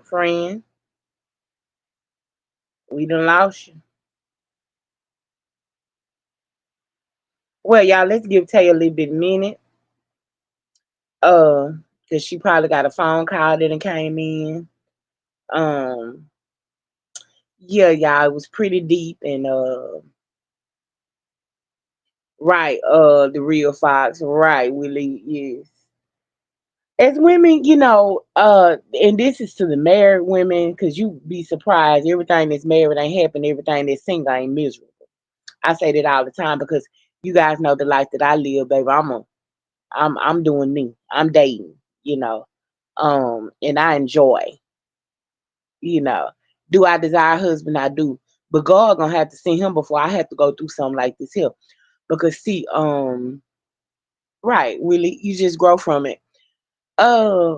Friend, we done lost you. Well, y'all, let's give Tay a little bit minute. Uh, cause she probably got a phone call that done came in. Um, yeah, y'all, it was pretty deep and right, the real Fox, right, Willie, yes. As women, and this is to the married women, because you be surprised. Everything that's married ain't happy, everything that's single ain't miserable. I say that all the time because you guys know the life that I live, baby. I'm doing me. I'm dating, you know. And I enjoy, you know. Do I desire a husband? I do. But God gonna have to send him before I have to go through something like this here. Because see, right, Willie, you just grow from it. Uh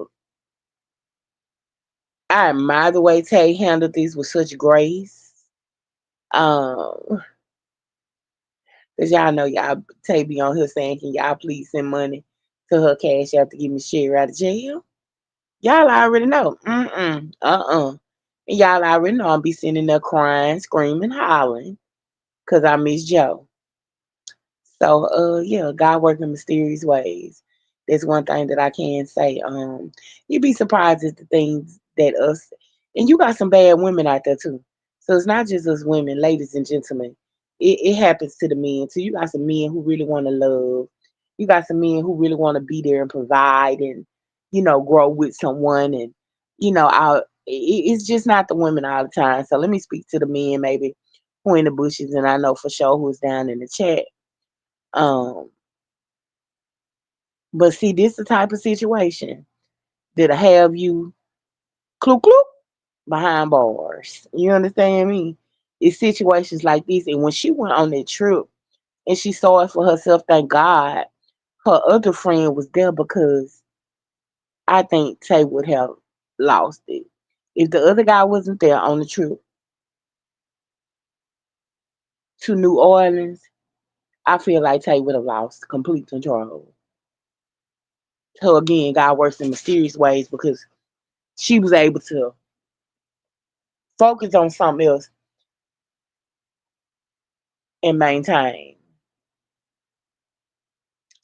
I admire the way Tay handled these with such grace. Um, cause y'all know y'all Tay be on here saying, "Can y'all please send money to her cash app to get me Sherry out of jail?" Y'all already know. And y'all already know I'm be sitting there crying, screaming, hollering, cause I miss Joe. So yeah, God working in mysterious ways. That's one thing that I can say. You'd be surprised at the things that us and you got some bad women out there too. So it's not just us women, ladies and gentlemen. It happens to the men too. You got some men who really want to love. You got some men who really want to be there and provide and grow with someone and it's just not the women all the time. So let me speak to the men maybe who in the bushes and I know for sure who's down in the chat. um, but see, this the type of situation that'll have you clook clook behind bars. You understand me? It's situations like this. And when she went on that trip and she saw it for herself, thank God her other friend was there because I think Tay would have lost it. If the other guy wasn't there on the trip to New Orleans, I feel like Tay would have lost complete control. So again, God works in mysterious ways because she was able to focus on something else and maintain.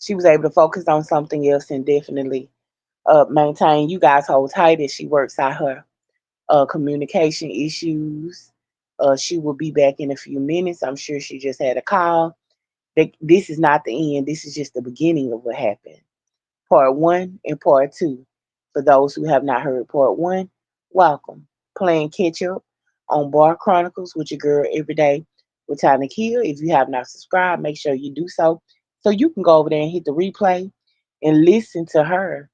She was able to focus on something else and definitely maintain. You guys hold tight as she works out her communication issues. She will be back in a few minutes. I'm sure she just had a call. This is not the end. This is just the beginning of what happened. Part one and part two. For those who have not heard part one, welcome. Playing catch up on Bar Chronicles with your girl every day with Tiny Kill. If you have not subscribed, make sure you do so. So you can go over there and hit the replay and listen to her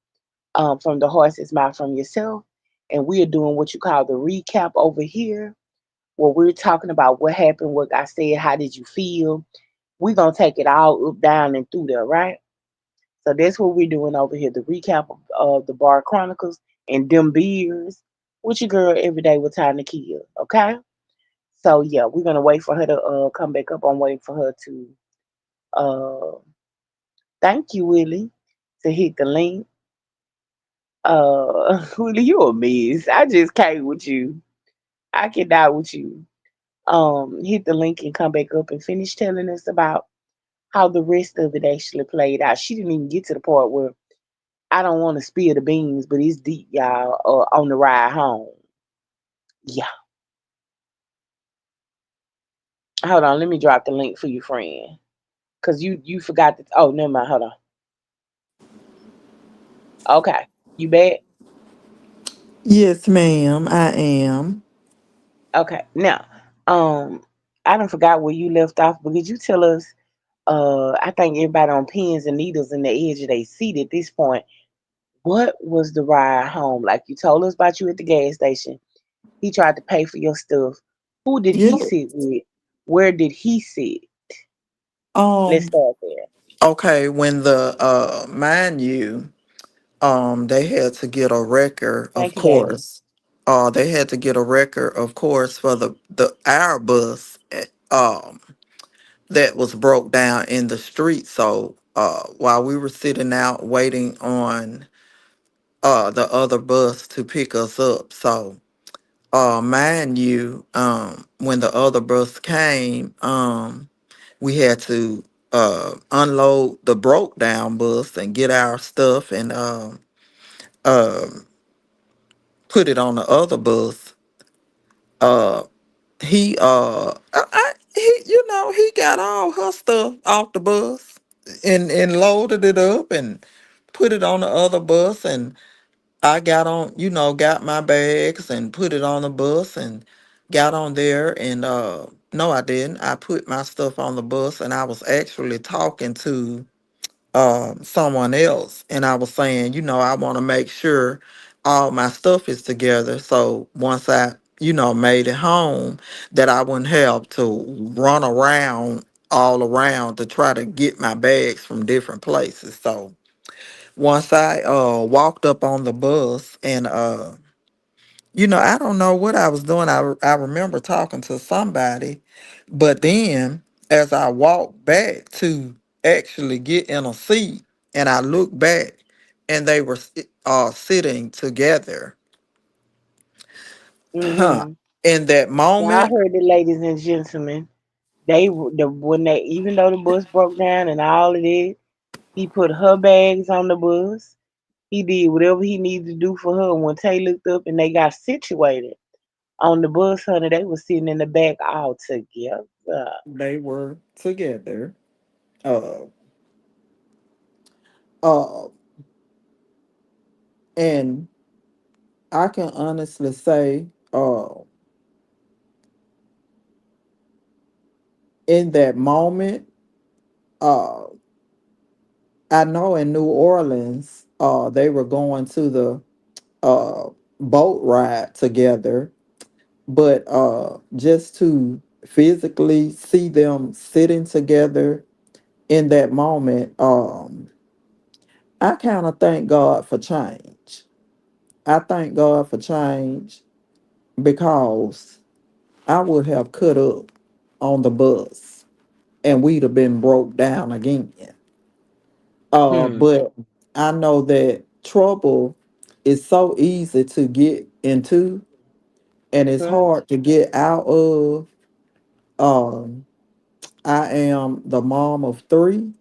from the horse's mouth from yourself. And we are doing what you call the recap over here, where we're talking about what happened, what I said, how did you feel. We're going to take it all up, down, and through there, right? So that's what we're doing over here, the recap of the Bar Chronicles and them beers with your girl every day with time to kill. Okay? So yeah, we're gonna wait for her to come back up. I'm waiting for her to uh thank you, Willie, to hit the link. Willie, you a mess. I just can't with you. I cannot with you. Hit the link and come back up and finish telling us about how the rest of it actually played out. She didn't even get to the part where I don't want to spill the beans, but it's deep, y'all. On the ride home. Yeah. Hold on. Let me drop the link for you, friend. Cause you forgot that. Oh, never mind. Hold on. Okay. You back? Yes, ma'am, I am. Okay. Now, um, I don't forgot where you left off, but could you tell us? I think everybody on pins and needles in the edge of their seat at this point. What was the ride home like? You told us about you at the gas station. He tried to pay for your stuff. Who did he Yeah. sit with? Where did he sit? Let's Um. start there. Okay. When the mind you, they had to get a record, of Thank you, baby. course. They had to get a record, of course, for the our bus. That was broke down in the street. So while we were sitting out waiting on the other bus to pick us up, so mind you, when the other bus came, we had to unload the broke down bus and get our stuff and um put it on the other bus. Uh, he he got all her stuff off the bus and loaded it up and put it on the other bus, and I got on, got my bags and put it on the bus and got on there. And no, I didn't. I put my stuff on the bus, and I was actually talking to someone else, and I was saying, I want to make sure all my stuff is together. So once I, made it home, that I wouldn't have to run around all around to try to get my bags from different places. So once I walked up on the bus, and I don't know what I was doing. I remember talking to somebody, but then as I walked back to actually get in a seat, and I looked back, and they were sitting together. Huh. Mm-hmm. In that Now I moment, heard it, ladies and gentlemen. When they, even though the bus broke down and all of that, he put her bags on the bus. He did whatever he needed to do for her. And when Tay looked up and they got situated on the bus, honey, they were sitting in the back all together. they were together. Uh, uh, and I can honestly say, in that moment, uh, I know in New Orleans, they were going to the uh boat ride together, but just to physically see them sitting together in that moment, I kind of thank God for change. I thank God for change because I would have cut up on the bus and we'd have been broke down again. Hmm. But I know that trouble is so easy to get into, and it's Okay. hard to get out of. Um, I am the mom of three.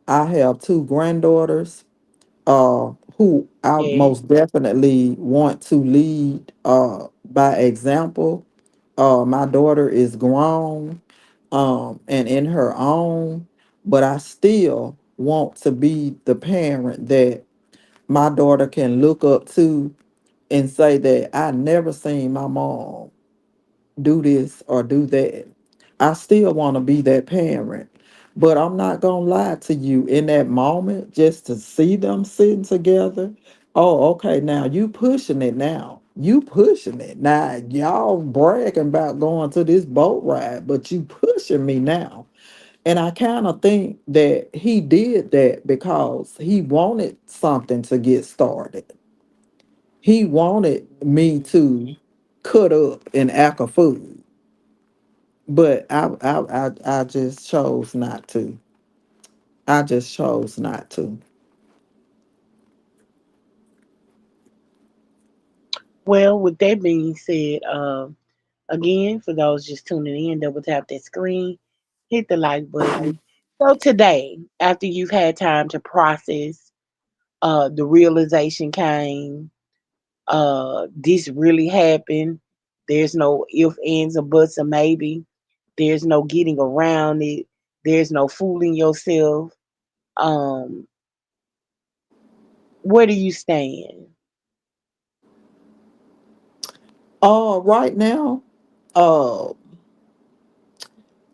I have two granddaughters, who I Yeah. most definitely want to lead by example. My daughter is grown, and in her own, but I still want to be the parent that my daughter can look up to and say that I never seen my mom do this or do that. I still want to be that parent. But I'm not going to lie to you, in that moment, just to see them sitting together. Oh, okay. Now you pushing it now. You pushing it. Now y'all bragging about going to this boat ride, but you pushing me now. And I kind of think that he did that because he wanted something to get started. He wanted me to cut up and act a fool, but I just chose not to. I just chose not to. Well, with that being said, again, for those just tuning in, double tap that screen, hit the like button. So today, after you've had time to process, the realization came, this really happened. There's no if, ands, or buts, or maybe. There's no getting around it. There's no fooling yourself. Um, where do you stand? Right now, uh,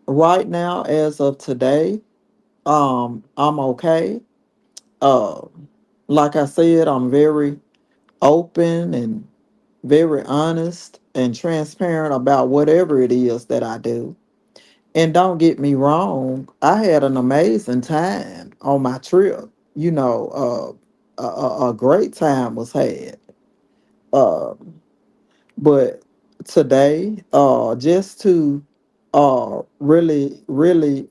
right now, as of today, I'm okay. Uh, like I said, I'm very open and very honest and transparent about whatever it is that I do. And don't get me wrong, I had an amazing time on my trip. A great time was had. Uh, but today, just to really, really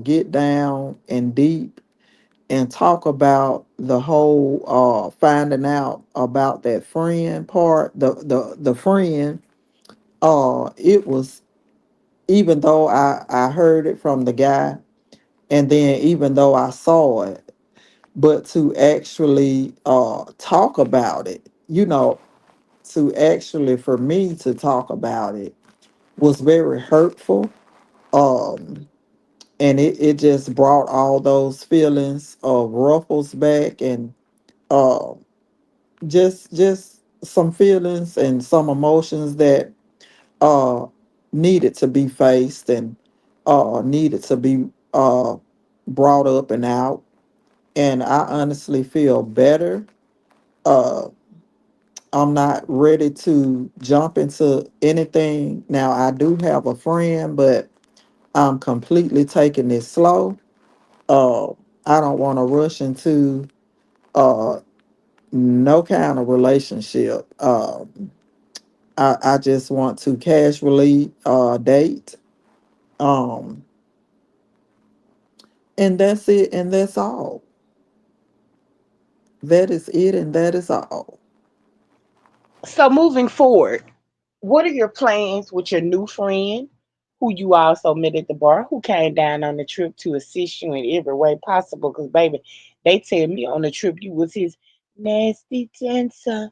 get down and deep and talk about the whole finding out about that friend part, the friend, it was, even though I heard it from the guy, and then even though I saw it, but to actually talk about it, to actually for me to talk about it was very hurtful. Um, and it just brought all those feelings of ruffles back, and uh, just some feelings and some emotions that uh needed to be faced, and needed to be brought up and out. And I honestly feel better. uh I'm not ready to jump into anything now. I do have a friend, but I'm completely taking it slow. uh I don't want to rush into uh no kind of relationship. I just want to casually date. Um, and that's it, and that's all. That is it, and that is all. So moving forward, what are your plans with your new friend who you also met at the bar, who came down on the trip to assist you in every way possible? Because, baby, they tell me on the trip you was his nasty dancer,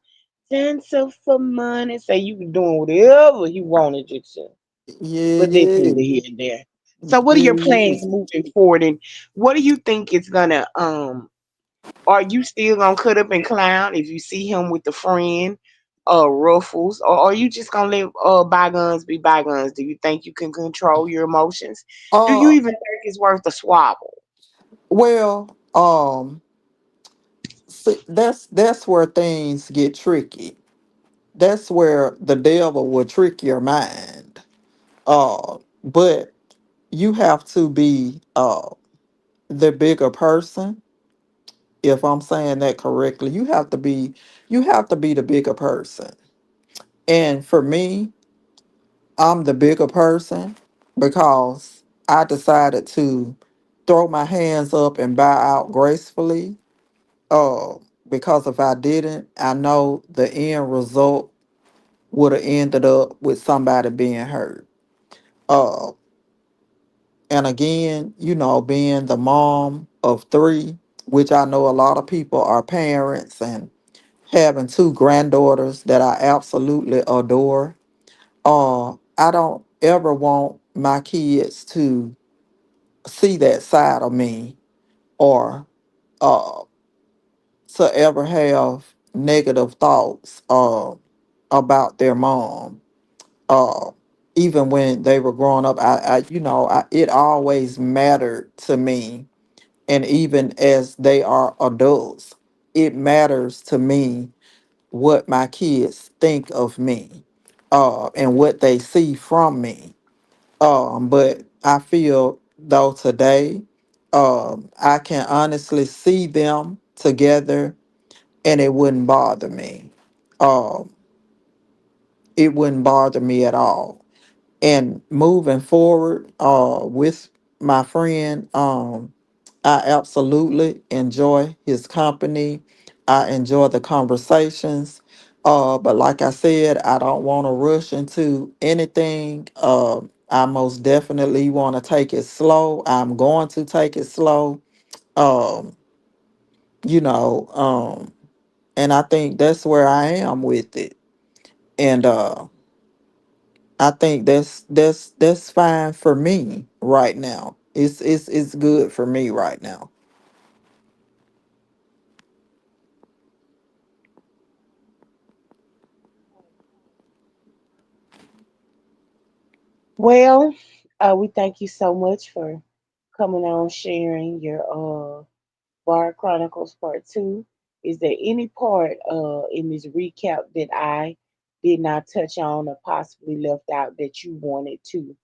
dancer for money. Say you were doing whatever he wanted you to. Yeah, But that's yeah, neither here nor there. So, what are yeah, your yeah. plans moving forward, and what do you think is gonna are you still gonna cut up and clown if you see him with the friend, Ruffles, or are you just gonna let bygones be bygones? Do you think you can control your emotions? Do you Uh, even think it's worth a swabble? well, see, that's where things get tricky. That's where the devil will trick your mind. But you have to be the bigger person. If I'm saying that correctly, you have to be the bigger person. And for me, I'm the bigger person because I decided to throw my hands up and bow out gracefully. Uh, because if I didn't, I know the end result would have ended up with somebody being hurt. Uh, and again, being the mom of three, which I know a lot of people are parents, and having two granddaughters that I absolutely adore. I don't ever want my kids to see that side of me, or uh to ever have negative thoughts about their mom. Uh Even when they were growing up, it always mattered to me, and even as they are adults, it matters to me what my kids think of me, and what they see from me. But I feel though today, I can honestly see them together, and it wouldn't bother me. Um, it wouldn't bother me at all. And moving forward, with my friend, I absolutely enjoy his company. I enjoy the conversations. But like I said, I don't want to rush into anything. I most definitely want to take it slow. I'm going to take it slow. Um, you know, um, and I think that's where I am with it. And I think that's fine for me right now. It's good for me right now. Well, we thank you so much for coming on, sharing your Bar Chronicles Part 2. Is there any part in this recap that I did not touch on or possibly left out that you wanted to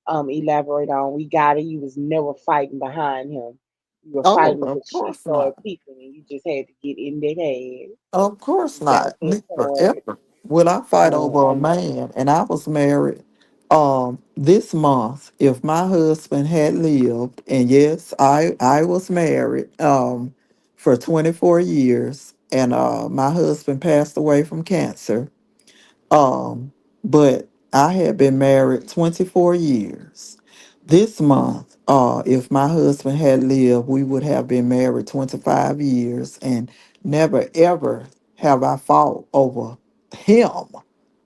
elaborate on? We got it. You was never fighting behind him. You were Oh, fighting of because shit course started not. peaking and you just had to get in that head. Of course You got not. that Never part. ever will I fight over a Um, man. And I was married this month. If my husband had lived, and yes, I was married for 24 years, and my husband passed away from cancer. But I had been married 24 years. This month, if my husband had lived, we would have been married 25 years, and never ever have I fought over him.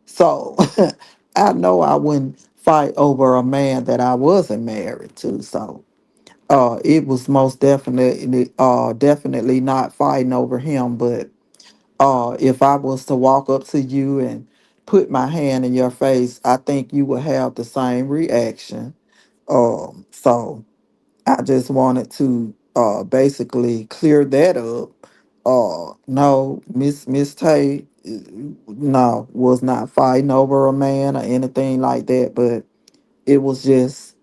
So I know I wouldn't fight over a man that I wasn't married to. So It was most definitely not fighting over him, but if I was to walk up to you and put my hand in your face, I think you would have the same reaction. So I just wanted to basically clear that up. No, Miss Tay, no, was not fighting over a man or anything like that, but it was just,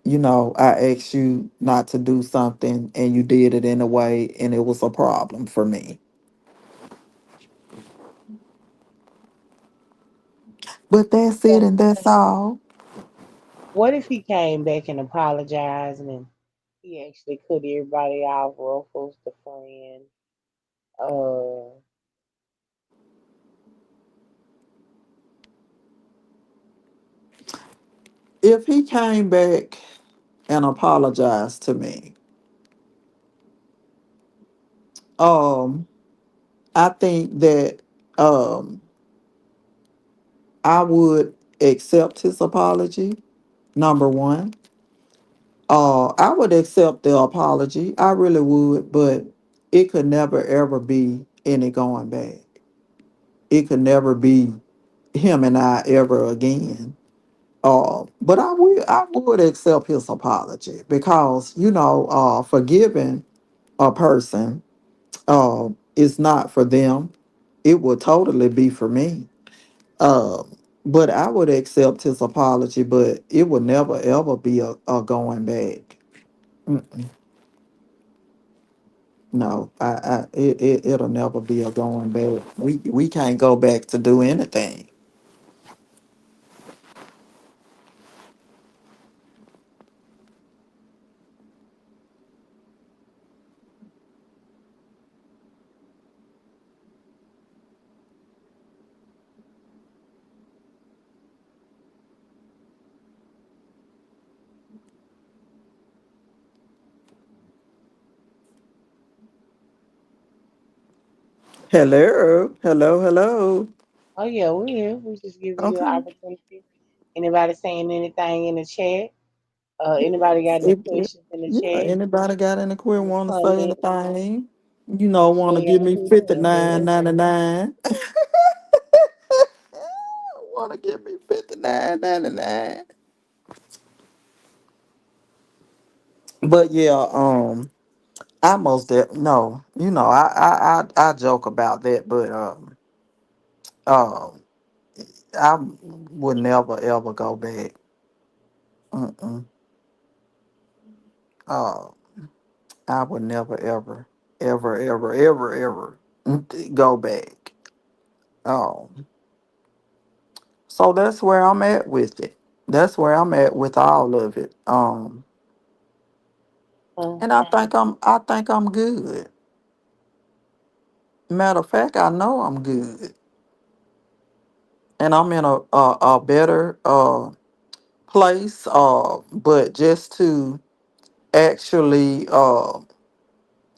I asked you not to do something and you did it in a way and it was a problem for me. But that's it and that's all. What if he came back and apologized and he actually cut everybody off, Ruffles, the friend? Uh, If he came back and apologized to me, um, I think that um I would accept his apology. Number one, I would accept the apology. I really would, but it could never ever be any going back. It could never be him and I ever again. But I would accept his apology because forgiving a person is not for them. It would totally be for me. But I would accept his apology, but it would never ever be a going back. Mm, no, it'll never be a going back. We can't go back to do anything. Hello, hello, hello. oh yeah, we here. We just giving you an Okay. opportunity. Anybody saying anything in the chat? Anybody got any If questions in the yeah, chat? anybody got any queer Any want to say comment? anything? Want to Share give your me opinion, bud. $59.99? Want to give me $59.99? But yeah, I most no, I joke about that, but um, I would never ever go back. Mm-mm. Uh, I would never ever go back. Um, so that's where I'm at with it. That's where I'm at with all of it. Uh, And I think I'm good. Matter of fact, I know I'm good, and I'm in a better place. But just to actually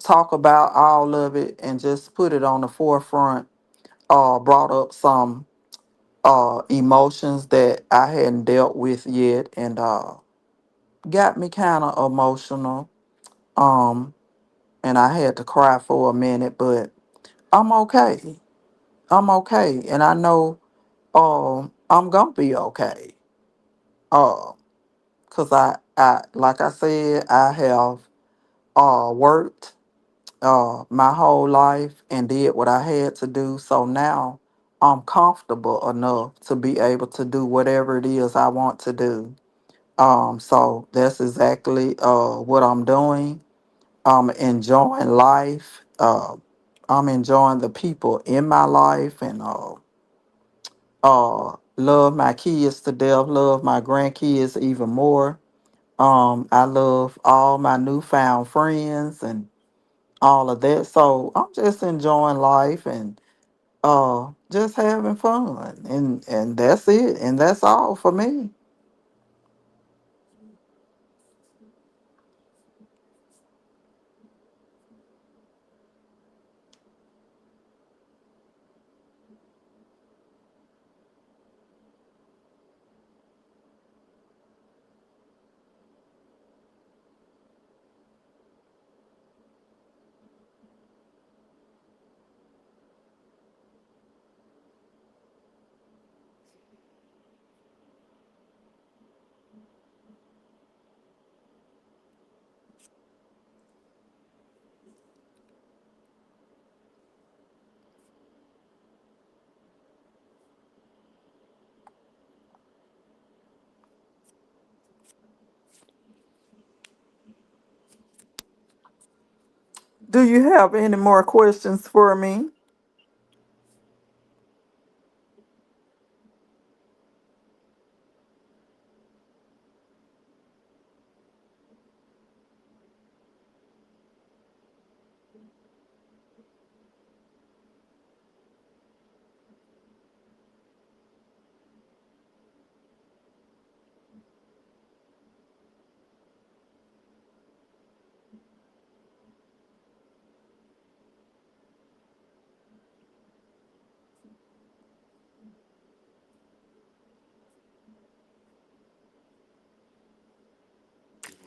talk about all of it and just put it on the forefront brought up some emotions that I hadn't dealt with yet and got me kind of emotional. Um, and I had to cry for a minute, but I'm okay. I'm okay, and I know I'm gonna be okay. Uh, cause I like I said, I have worked my whole life and did what I had to do. So now I'm comfortable enough to be able to do whatever it is I want to do. So that's exactly what I'm doing. I'm enjoying life. I'm enjoying the people in my life and love my kids to death, love my grandkids even more. I love all my newfound friends and all of that. So I'm just enjoying life and just having fun. And that's it. And that's all for me. Do you have any more questions for me?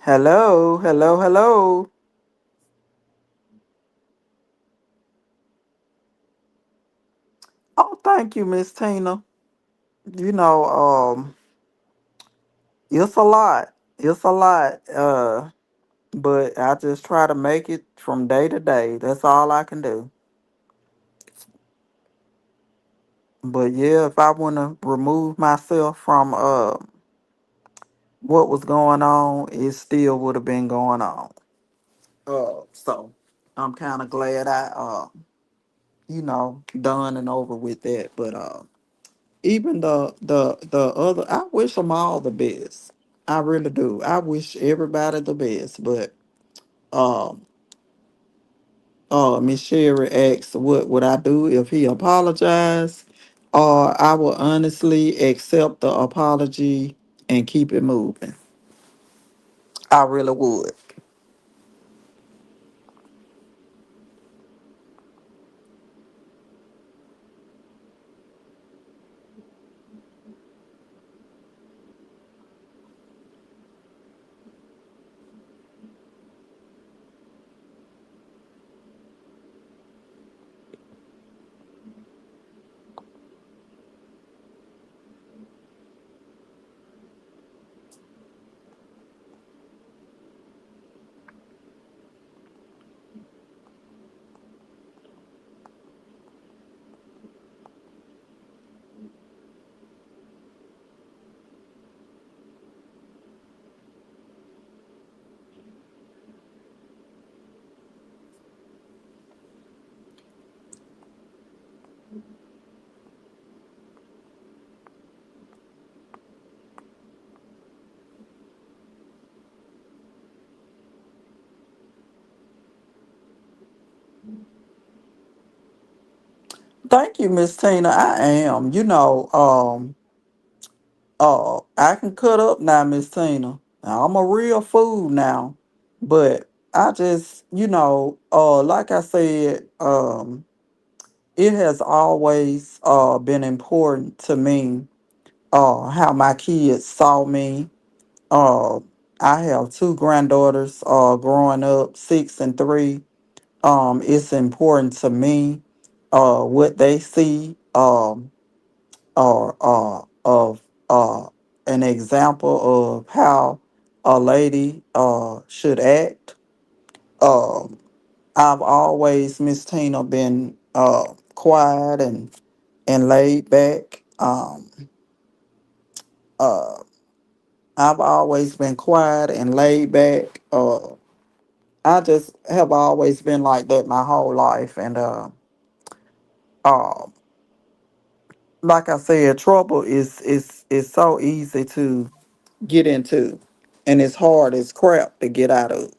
Hello, hello, hello. Oh, thank you, Miss Tina. You know, it's a lot. It's a lot. But I just try to make it from day to day. That's all I can do. But yeah, if I want to remove myself from what was going on, it still would have been going on. So I'm kind of glad I done and over with that. But even the other, I wish them all the best. I really do. I wish everybody the best. But um, Miss Sherry asked, "What would I do if he apologized?" Or I will honestly accept the apology and keep it moving. I really would. Thank you, Miss Tina. I am. I can cut up now, Miss Tina. Now, I'm a real fool now. But I just, like I said, it has always been important to me how my kids saw me. Uh, I have two granddaughters growing up, 6 and 3. It's important to me what they see of an example of how a lady should act. Um, I've always, Miss Tina, been quiet and laid back. Uh, I've always been quiet and laid back. I just have always been like that my whole life, and uh, like I said, trouble is so easy to get into, and it's hard as crap to get out of.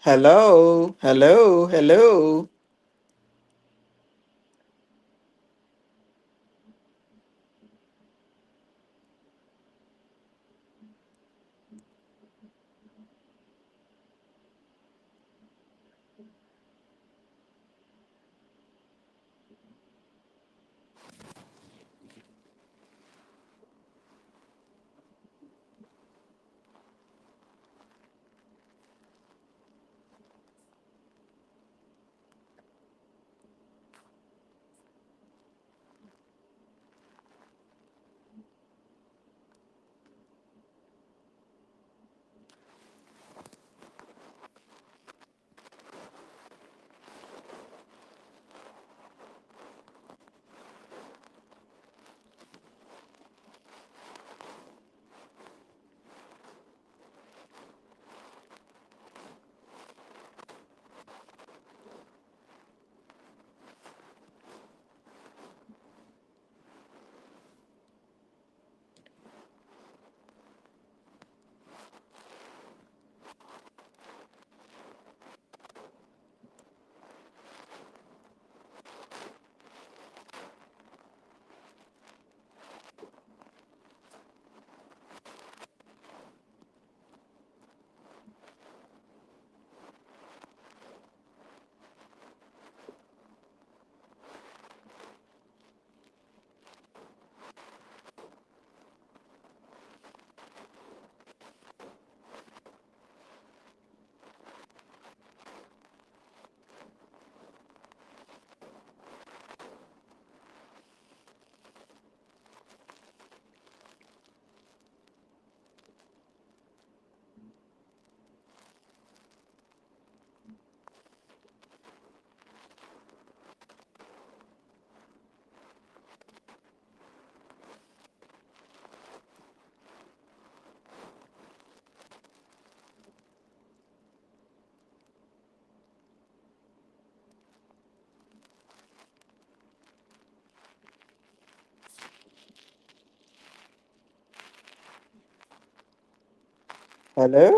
Hello, hello, hello, hello,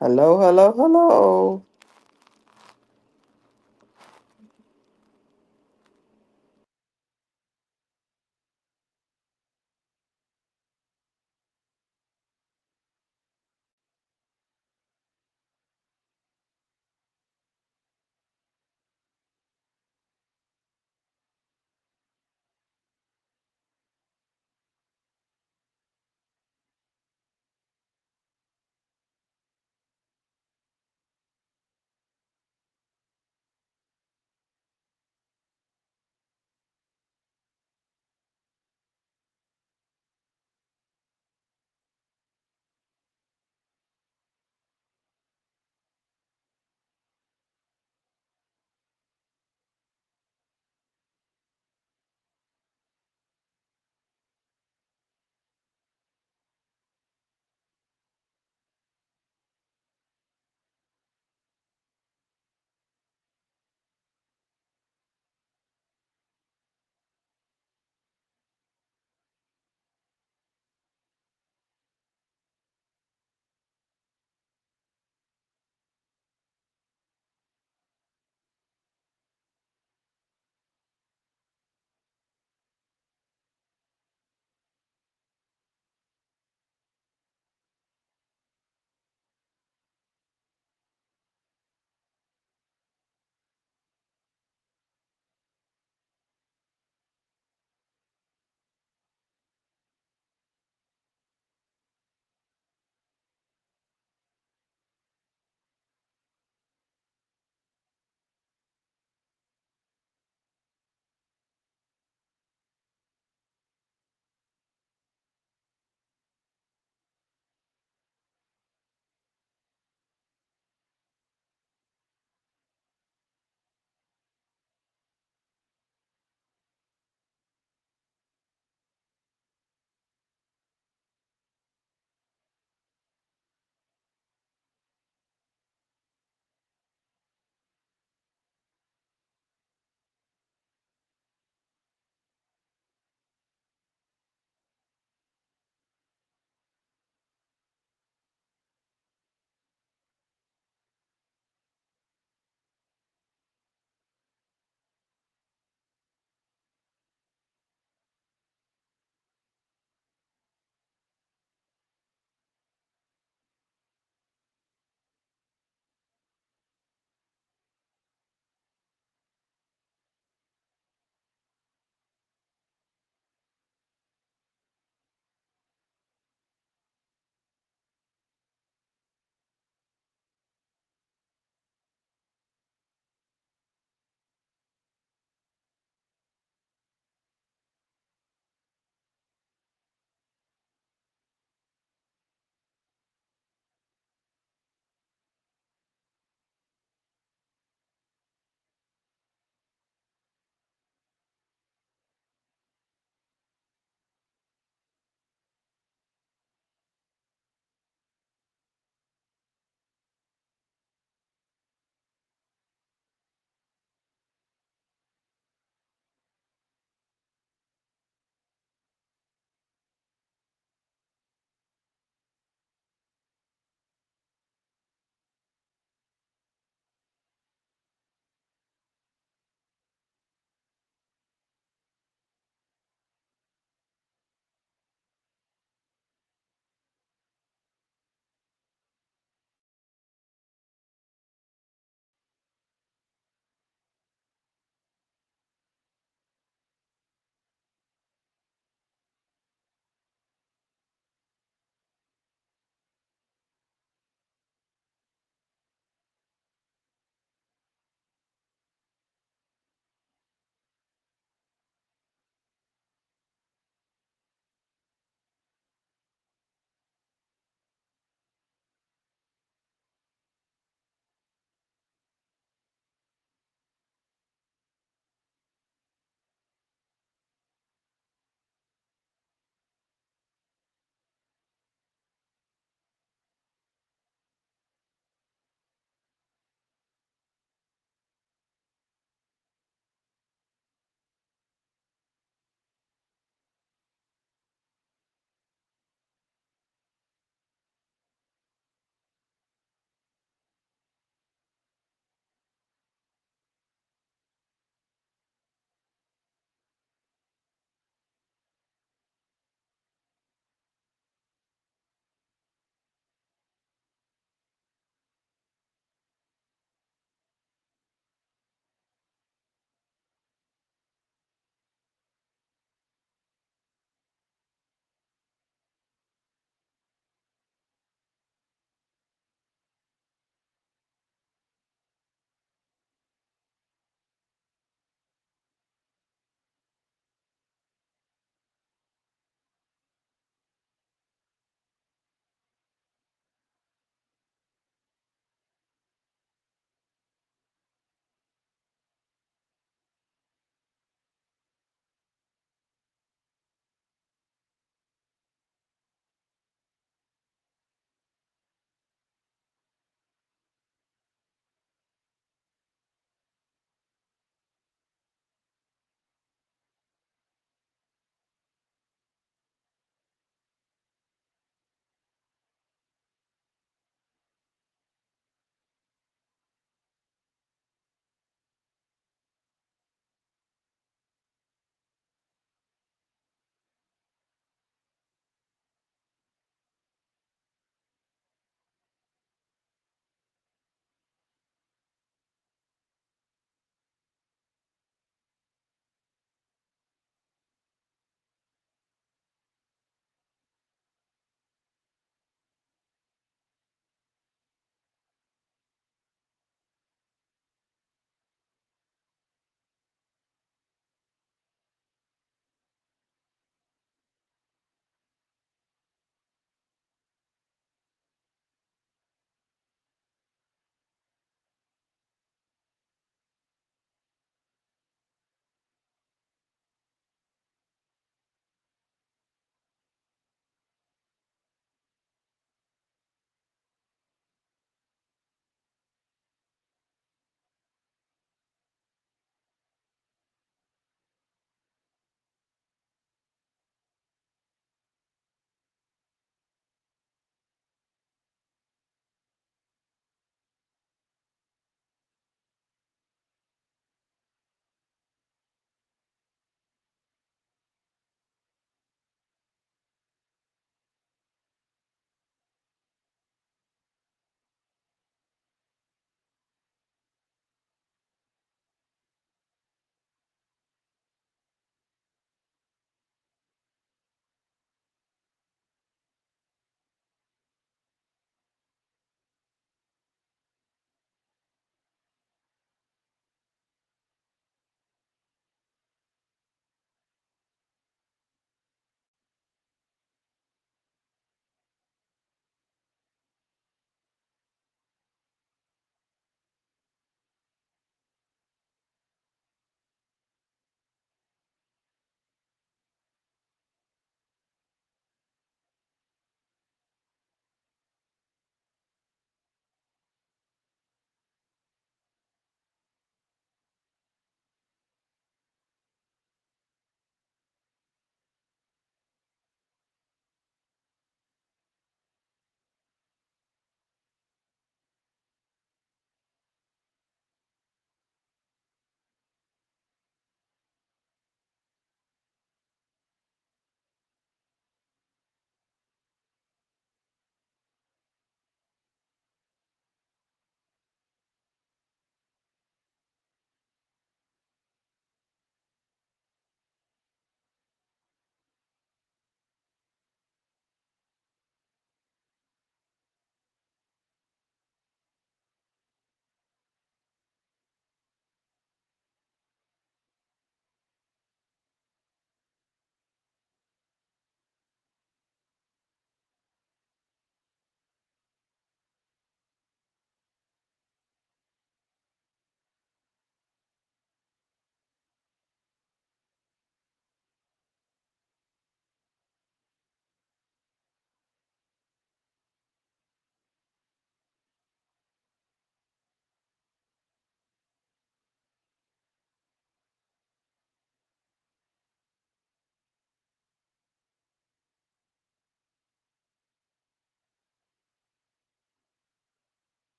hello, hello, hello.